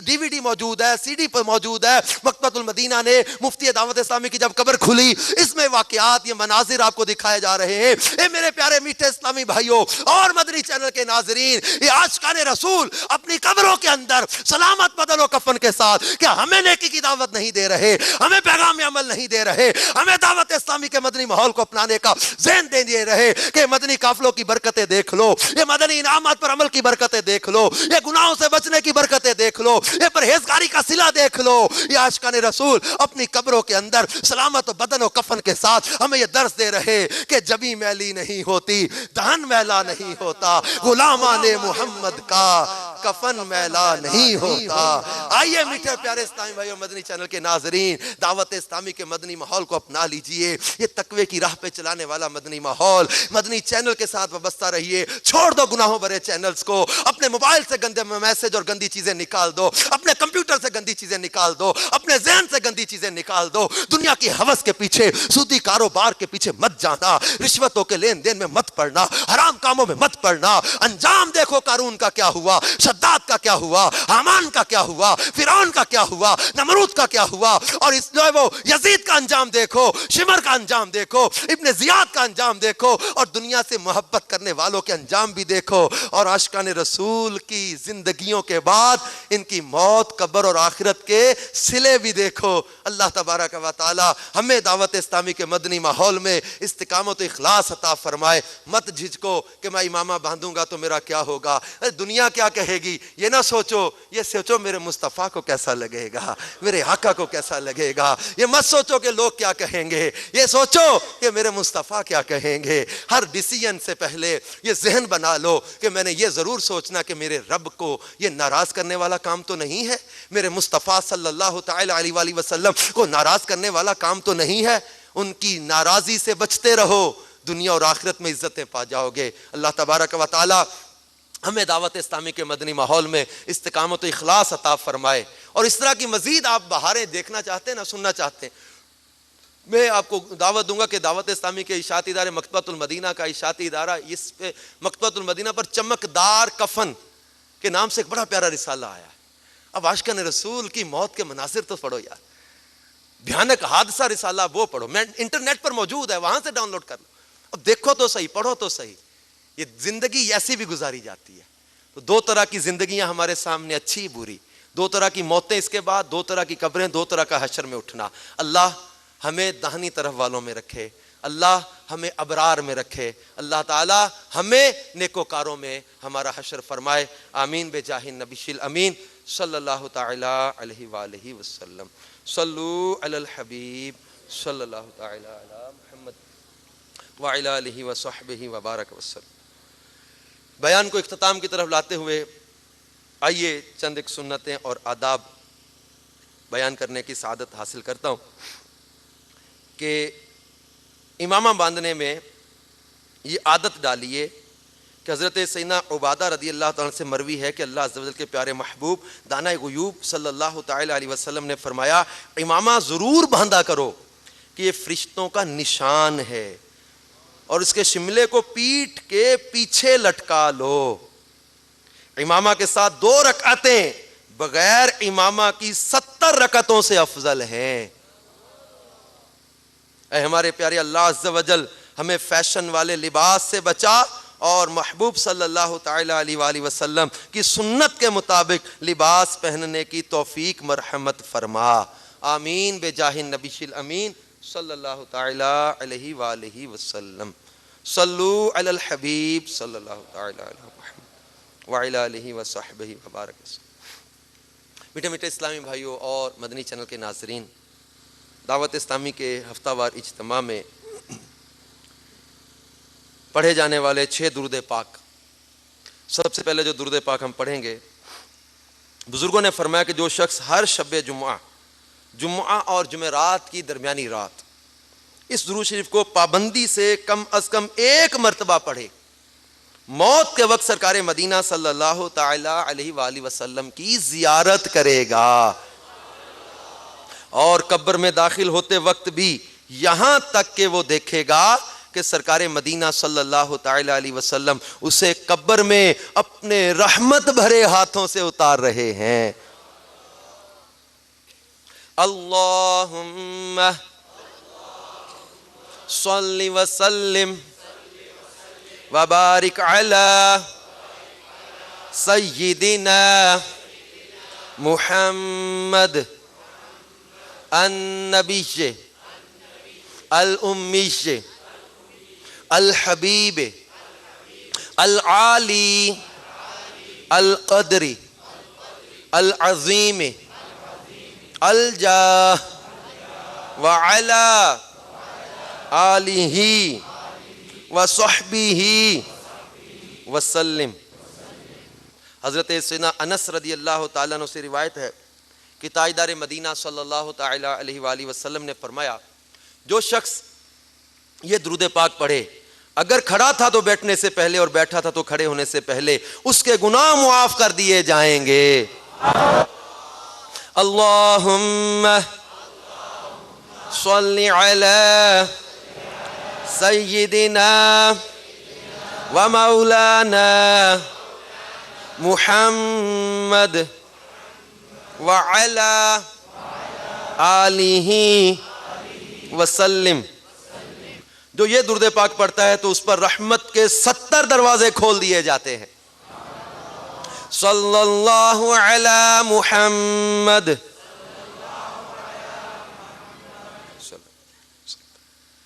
DVD موجود ہے, CD پر موجود ہے. مکتبۃ المدینہ نے مفتی دعوت اسلامی کی جب قبر کھلی, اس میں واقعات, یہ مناظر آپ کو دکھائے جا رہے ہیں. اے میرے پیارے میٹھے اسلامی بھائیوں اور مدنی چینل کے ناظرین, یہ عاشقان رسول اپنی قبروں کے اندر سلامت بدن و کفن کے ساتھ کیا ہمیں نیکی کی دعوت نہیں دے رہے, ہمیں پیغام عمل نہیں دے رہے, ہمیں دعوت اسلامی کے مدنی ماحول کو اپنانے کا ذہن دے رہے کہ مدنی قافلوں کی برکتیں دیکھ لو, یہ مدنی انعامات پر عمل کی برکتیں دیکھ لو, یہ گناہوں سے بچنے کی برکتیں دیکھ لو, یہ پرہیزگاری کا صلہ دیکھ لو. یہ عاشقان رسول اپنی قبروں کے اندر سلامت بدن و کفن کے ساتھ ہمیں یہ درس دے رہے کہ جبیں میلی نہیں ہوتی, دہن میلا نہیں ہوتا, غلامان محمد کا کفن میلا نہیں ہوتا. آئیے میٹھے پیارے اسلامی بھائیوں مدنی چینل کے ناظرین, دعوت اسلامی کے مدنی ماحول کو اپنا لیجئے. یہ تقوی کی راہ پہ چلانے والا مدنی ماحول, مدنی چینل کے ساتھ وابستہ رہیے. چھوڑ دو گناہوں بھرے چینلز کو, اپنے موبائل سے گندے میسج اور گندی چیزیں نکال دو, اپنے کمپیوٹر سے گندی چیزیں نکال دو, اپنے ذہن سے گندی چیزیں نکال دو. دنیا کی ہوس کے پیچھے, سودی کاروبار کے پیچھے مت جانا, رشوتوں کے لین دین میں مت پڑنا, حرام کاموں میں مت پڑنا. انجام دیکھو قارون کا کیا ہوا, شداد کا کیا ہوا, حامان کا کیا ہوا, فرعون کا کیا ہوا, نمرود کا کیا ہوا, اور اس جو ہے وہ یزید کا انجام دیکھو, شمر کا انجام دیکھو, ابن زیاد کا انجام دیکھو, اور دنیا سے محبت کرنے والوں کے انجام بھی دیکھو. اور عاشقان رسول کی زندگیوں کے بعد ان کی موت, قبر اور آخرت کے صلے بھی دیکھو. اللہ تبارک و تعالی ہمیں دعوت اسلامی کے مدنی ماحول میں استقامت و اخلاص عطا فرمائے. مت جھجکو کہ میں امامہ باندھوں گا تو میرا کیا ہوگا, دنیا کیا کہے گی, یہ نہ سوچو. یہ سوچو میرے مصطفیٰ کو کیسا لگے گا, میرے آقا کو کیسا لگے گا. یہ مت سوچو کہ لوگ کیا کہیں گے, یہ سوچو کہ میرے مصطفیٰ کیا کہیں گے. ہر ڈیسیژن سے پہلے یہ ذہن بنا لو کہ میں نے یہ ضرور سوچنا کہ میرے رب کو یہ ناراض کرنے والا کام تو نہیں ہے, میرے مصطفیٰ صلی اللہ تعالی علیہ وآلہ وسلم کو ناراض کرنے والا کام تو نہیں ہے. ان کی ناراضی سے بچتے رہو, دنیا اور آخرت میں عزتیں پا جاؤ گے. اللہ تبارک و تعالی ہمیں دعوت اسلامی کے مدنی ماحول میں استقامت و اخلاص عطا فرمائے. اور اس طرح کی مزید آپ بہاریں دیکھنا چاہتے ہیں نا, سننا چاہتے ہیں, میں آپ کو دعوت دوں گا کہ دعوت اسلامی کے اشاعتی ادارے مکتبۃ المدینہ کا اشاعتی ادارہ, اس پہ مکتبۃ المدینہ پر چمکدار کفن کے نام سے ایک بڑا پیارا رسالہ آیا ہے. اب عاشقان رسول کی موت کے مناظر تو پڑھو یار, بھیانک حادثہ رسالہ وہ پڑھو, میں انٹرنیٹ پر موجود ہے, وہاں سے ڈاؤن لوڈ کر لو. اب دیکھو تو صحیح, پڑھو تو صحیح. یہ زندگی ایسی بھی گزاری جاتی ہے. تو 2 طرح کی زندگیاں ہمارے سامنے, اچھی بری, 2 طرح کی موتیں, اس کے بعد 2 طرح کی قبریں, 2 طرح کا حشر میں اٹھنا. اللہ ہمیں داہنی طرف والوں میں رکھے, اللہ ہمیں ابرار میں رکھے, اللہ تعالی ہمیں نیکوکاروں میں ہمارا حشر فرمائے. آمین بجاہ النبی الامین صلی اللہ تعالی علیہ وآلہ وسلم. صلو علی الحبیب صلی اللہ تعالی علی محمد وعلی آلہ وصحبہ وبارک وسلم۔ بیان کو اختتام کی طرف لاتے ہوئے آئیے چند ایک سنتیں اور آداب بیان کرنے کی سعادت حاصل کرتا ہوں کہ امامہ باندھنے میں یہ عادت ڈالیے کہ حضرت سیدنا عبادہ رضی اللہ تعالیٰ سے مروی ہے کہ اللہ عز و جل کے پیارے محبوب دانۂ غیوب صلی اللہ تعالیٰ علیہ وسلم نے فرمایا امامہ ضرور باندھا کرو کہ یہ فرشتوں کا نشان ہے، اور اس کے شملے کو پیٹھ کے پیچھے لٹکا لو۔ امامہ کے ساتھ 2 رکعتیں بغیر امامہ کی 70 رکعتوں سے افضل ہیں۔ اے ہمارے پیارے اللہ عز و جل ہمیں فیشن والے لباس سے بچا اور محبوب صلی اللہ تعالیٰ علیہ وآلہ وسلم کی سنت کے مطابق لباس پہننے کی توفیق مرحمت فرما، آمین بجاہ النبی الامین صلی اللہ تعالیٰ علیہ وآلہ وسلم۔ صلو علی الحبیب صلی اللہ تعالیٰ علیہ محمد وعلی آلہ وصحبہ وبارک وسلم۔ میٹھے میٹھے اسلامی بھائیوں اور مدنی چینل کے ناظرین، دعوت اسلامی کے ہفتہ وار اجتماع میں پڑھے جانے والے 6 درود پاک، سب سے پہلے جو درود پاک ہم پڑھیں گے، بزرگوں نے فرمایا کہ جو شخص ہر شب جمعہ اور جمعرات کی درمیانی رات اس درود شریف کو پابندی سے کم از کم 1 مرتبہ پڑھے، موت کے وقت سرکار مدینہ صلی اللہ تعالی علیہ وآلہ وسلم کی زیارت کرے گا، اور قبر میں داخل ہوتے وقت بھی یہاں تک کہ وہ دیکھے گا کہ سرکار مدینہ صلی اللہ تعالی علیہ وسلم اسے قبر میں اپنے رحمت بھرے ہاتھوں سے اتار رہے ہیں۔ اللہم صلی وسلم وبارک علی سیدنا محمد النبی الامی الحبیب العالی القدر العظیم الجاہ وعلی آلہ وصحبہ وسلم۔ حضرت سیدنا انس رضی اللہ تعالیٰ عنہ سے روایت ہے کہ تاجدار مدینہ صلی اللہ تعالیٰ علیہ وآلہ وسلم نے فرمایا جو شخص یہ درود پاک پڑھے، اگر کھڑا تھا تو بیٹھنے سے پہلے اور بیٹھا تھا تو کھڑے ہونے سے پہلے اس کے گناہ معاف کر دیے جائیں گے۔ اللہم صلی علی سیدنا و مولانا محمد وعلی آلہ وسلم۔ جو یہ درود پاک پڑھتا ہے تو اس پر رحمت کے 70 دروازے کھول دیے جاتے ہیں۔ صلی اللہ علی محمد۔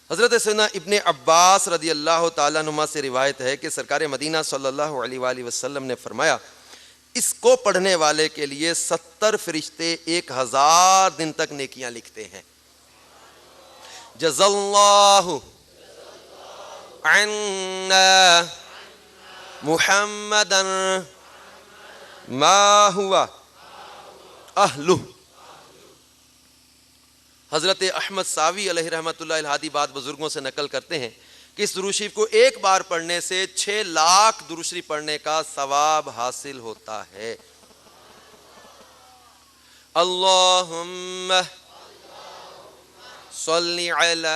حضرت سیدنا ابن عباس رضی اللہ تعالیٰ عنہ سے روایت ہے کہ سرکار مدینہ صلی اللہ علیہ وآلہ وسلم نے فرمایا اس کو پڑھنے والے کے لیے 70 فرشتے 1000 دن تک نیکیاں لکھتے ہیں۔ جزا اللہ عنا محمدا ما ہوا اہلہ۔ حضرت احمد ساوی علیہ رحمۃ اللہ الہادی بعد بزرگوں سے نقل کرتے ہیں کہ اس درود شریف کو ایک بار پڑھنے سے 6 لاکھ درود شریف پڑھنے کا ثواب حاصل ہوتا ہے۔ اللہم صلی علی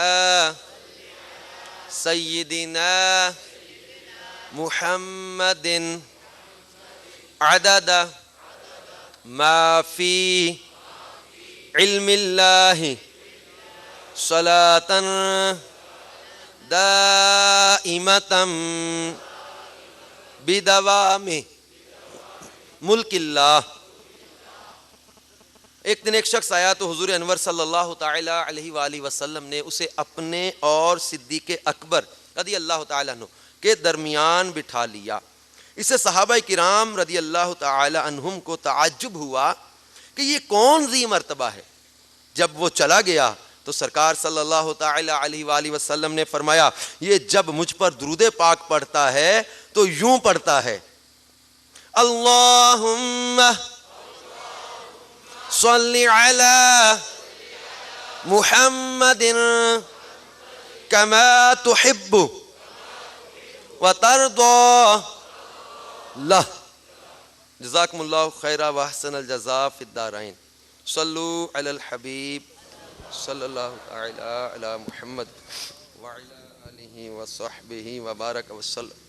سیدنا محمد عدد ما فی علم اللہ صلاۃ دائمۃ بدوام ملک اللہ۔ ایک دن ایک شخص آیا تو حضور انور صلی اللہ تعالی علیہ وآلہ وسلم نے اسے اپنے اور صدیق اکبر رضی اللہ تعالیٰ عنہ کے درمیان بٹھا لیا۔ اس سے صحابہ کرام رضی اللہ تعالی عنہم کو تعجب ہوا کہ یہ کون ذی مرتبہ ہے۔ جب وہ چلا گیا تو سرکار صلی اللہ تعالی علیہ وآلہ وسلم نے فرمایا یہ جب مجھ پر درود پاک پڑھتا ہے تو یوں پڑھتا ہے اللہم صلی علی محمد کما تحب وترضى لہ. جزاکم اللہ خیرا واحسن الجزاء فی الدارین. صلو علی الحبیب صلی اللہ تعالی علی محمد وعلی آلہ وصحبہ وبارک وسلم.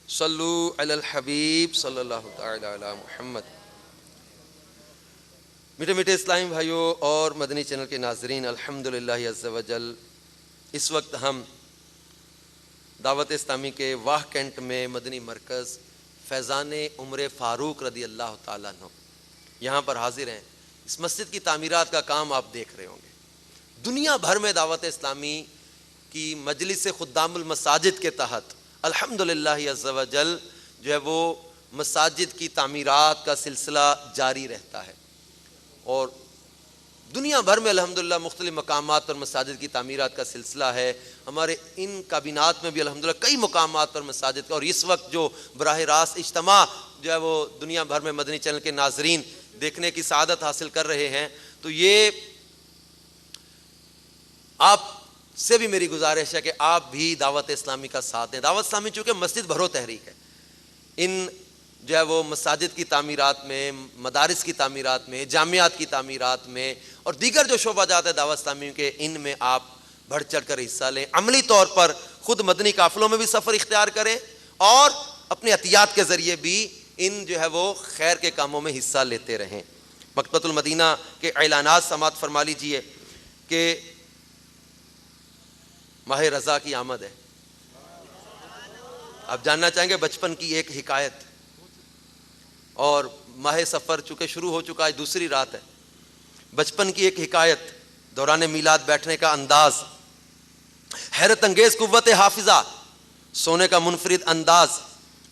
صلو علی الحبیب صلی اللہ تعالی علی محمد. میٹھے میٹھے اسلامی بھائیوں اور مدنی چینل کے ناظرین، الحمدللہ عز وجل اس وقت ہم دعوت اسلامی کے واہ کینٹ میں مدنی مرکز فیضان عمر فاروق رضی اللہ تعالیٰ عنہ یہاں پر حاضر ہیں. اس مسجد کی تعمیرات کا کام آپ دیکھ رہے ہوں گے. دنیا بھر میں دعوت اسلامی کی مجلس خدام المساجد کے تحت الحمدللہ عز وجل جو ہے وہ مساجد کی تعمیرات کا سلسلہ جاری رہتا ہے، اور دنیا بھر میں الحمدللہ مختلف مقامات پر مساجد کی تعمیرات کا سلسلہ ہے. ہمارے ان کابینات میں بھی الحمدللہ کئی مقامات پر مساجد کا، اور اس وقت جو براہ راست اجتماع جو ہے وہ دنیا بھر میں مدنی چینل کے ناظرین دیکھنے کی سعادت حاصل کر رہے ہیں، تو یہ آپ سے بھی میری گزارش ہے کہ آپ بھی دعوت اسلامی کا ساتھ دیں. دعوت اسلامی چونکہ مسجد بھرو تحریک ہے، ان جو ہے وہ مساجد کی تعمیرات میں، مدارس کی تعمیرات میں، جامعات کی تعمیرات میں اور دیگر جو شعبہ جات ہے دعوت اسلامی کے، ان میں آپ بڑھ چڑھ کر حصہ لیں. عملی طور پر خود مدنی قافلوں میں بھی سفر اختیار کریں اور اپنے عطیات کے ذریعے بھی ان جو ہے وہ خیر کے کاموں میں حصہ لیتے رہیں. مکتبۃ المدینہ کے اعلانات سماعت فرما لیجئے کہ ماہ رضا کی آمد ہے. آپ جاننا چاہیں گے بچپن کی ایک حکایت، اور ماہ سفر چونکہ شروع ہو چکا ہے، دوسری رات ہے. بچپن کی ایک حکایت، دوران میلاد بیٹھنے کا انداز، حیرت انگیز قوت حافظہ، سونے کا منفرد انداز،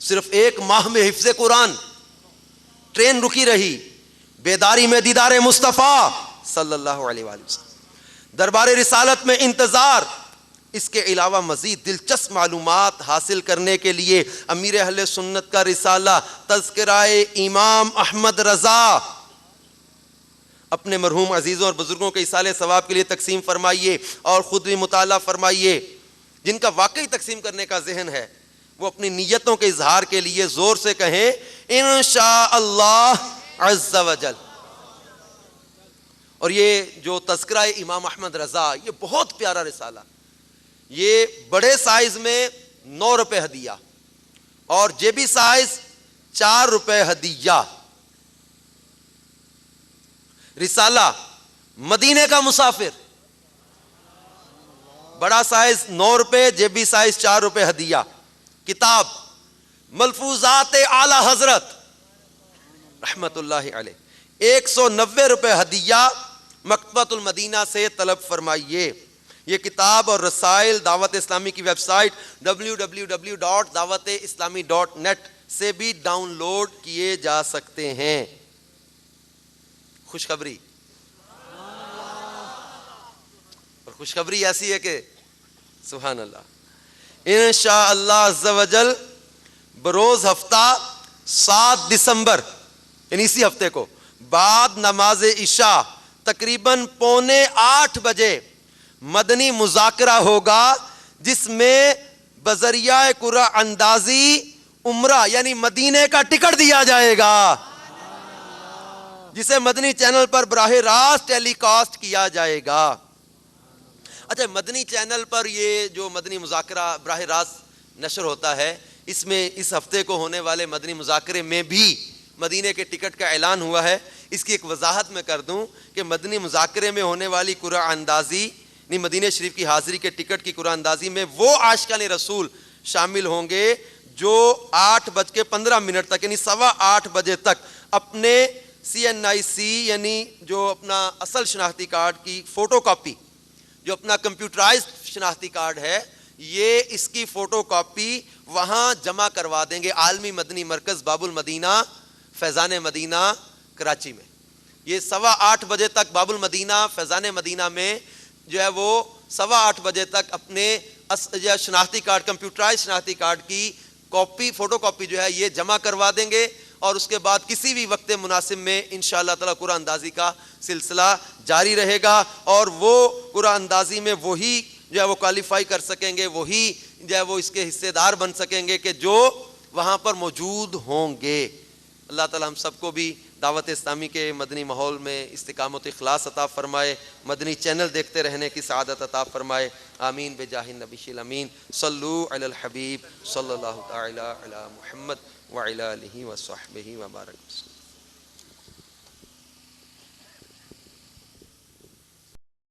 صرف 1 ماہ میں حفظ قرآن، ٹرین رکی رہی، بیداری میں دیدار مصطفیٰ صلی اللہ علیہ وآلہ وسلم، دربار رسالت میں انتظار. اس کے علاوہ مزید دلچسپ معلومات حاصل کرنے کے لیے امیر اہل سنت کا رسالہ تذکرہ امام احمد رضا اپنے مرحوم عزیزوں اور بزرگوں کے ایصال ثواب کے لیے تقسیم فرمائیے اور خود بھی مطالعہ فرمائیے. جن کا واقعی تقسیم کرنے کا ذہن ہے وہ اپنی نیتوں کے اظہار کے لیے زور سے کہیں انشاءاللہ عز وجل. اور یہ جو تذکرہ امام احمد رضا، یہ بہت پیارا رسالہ، یہ بڑے سائز میں 9 روپے ہدیہ اور جیبی سائز 4 روپے ہدیہ. رسالہ مدینے کا مسافر، بڑا سائز 9 روپے، جیبی سائز 4 روپے ہدیہ. کتاب ملفوظات اعلی حضرت رحمت اللہ علیہ 190 روپے ہدیہ مکتبۃ المدینہ سے طلب فرمائیے. یہ کتاب اور رسائل دعوت اسلامی کی ویب سائٹ www.dawat-islami.net سے بھی ڈاؤن لوڈ کیے جا سکتے ہیں. خوشخبری، اور خوشخبری ایسی ہے کہ سبحان اللہ، انشاءاللہ عز و جل بروز ہفتہ 7 دسمبر یعنی اسی ہفتے کو بعد نماز عشاء تقریباً 7:45 بجے مدنی مذاکرہ ہوگا، جس میں بذریعہ قرعہ اندازی عمرہ یعنی مدینے کا ٹکٹ دیا جائے گا، جسے مدنی چینل پر براہ راست ٹیلی کاسٹ کیا جائے گا. اچھا، مدنی چینل پر یہ جو مدنی مذاکرہ براہ راست نشر ہوتا ہے، اس میں اس ہفتے کو ہونے والے مدنی مذاکرے میں بھی مدینے کے ٹکٹ کا اعلان ہوا ہے. اس کی ایک وضاحت میں کر دوں کہ مدنی مذاکرے میں ہونے والی قرعہ اندازی مدینہ شریف کی حاضری کے ٹکٹ کی قرعہ اندازی میں وہ عاشقان رسول شامل ہوں گے جو 8:15 تک یعنی 8:15 بجے تک اپنے CNIC یعنی جو اپنا اصل شناختی کارڈ کی فوٹو کاپی، جو اپنا کمپیوٹرائزڈ شناختی کارڈ ہے، یہ اس کی فوٹو کاپی وہاں جمع کروا دیں گے عالمی مدنی مرکز باب المدینہ فیضان مدینہ کراچی میں. یہ 8:15 بجے تک باب المدینہ فیضان مدینہ میں جو ہے وہ 8:15 بجے تک اپنے شناختی کارڈ کمپیوٹرائز شناختی کارڈ کی کاپی فوٹو کاپی جو ہے یہ جمع کروا دیں گے، اور اس کے بعد کسی بھی وقت مناسب میں انشاءاللہ تعالی قرآن اندازی کا سلسلہ جاری رہے گا، اور وہ قرآن اندازی میں وہی جو ہے وہ کوالیفائی کر سکیں گے، وہی جو ہے وہ اس کے حصے دار بن سکیں گے کہ جو وہاں پر موجود ہوں گے۔ اللہ تعالی ہم سب کو بھی دعوت اسلامی کے مدنی ماحول میں استقامت اخلاص عطا فرمائے، مدنی چینل دیکھتے رہنے کی سعادت عطا فرمائے، آمین بجاہ النبی الامین۔ صلو علی الحبیب صلی اللہ تعالی علی محمد وعلی آلہ وصحبہ وبارک وسلم۔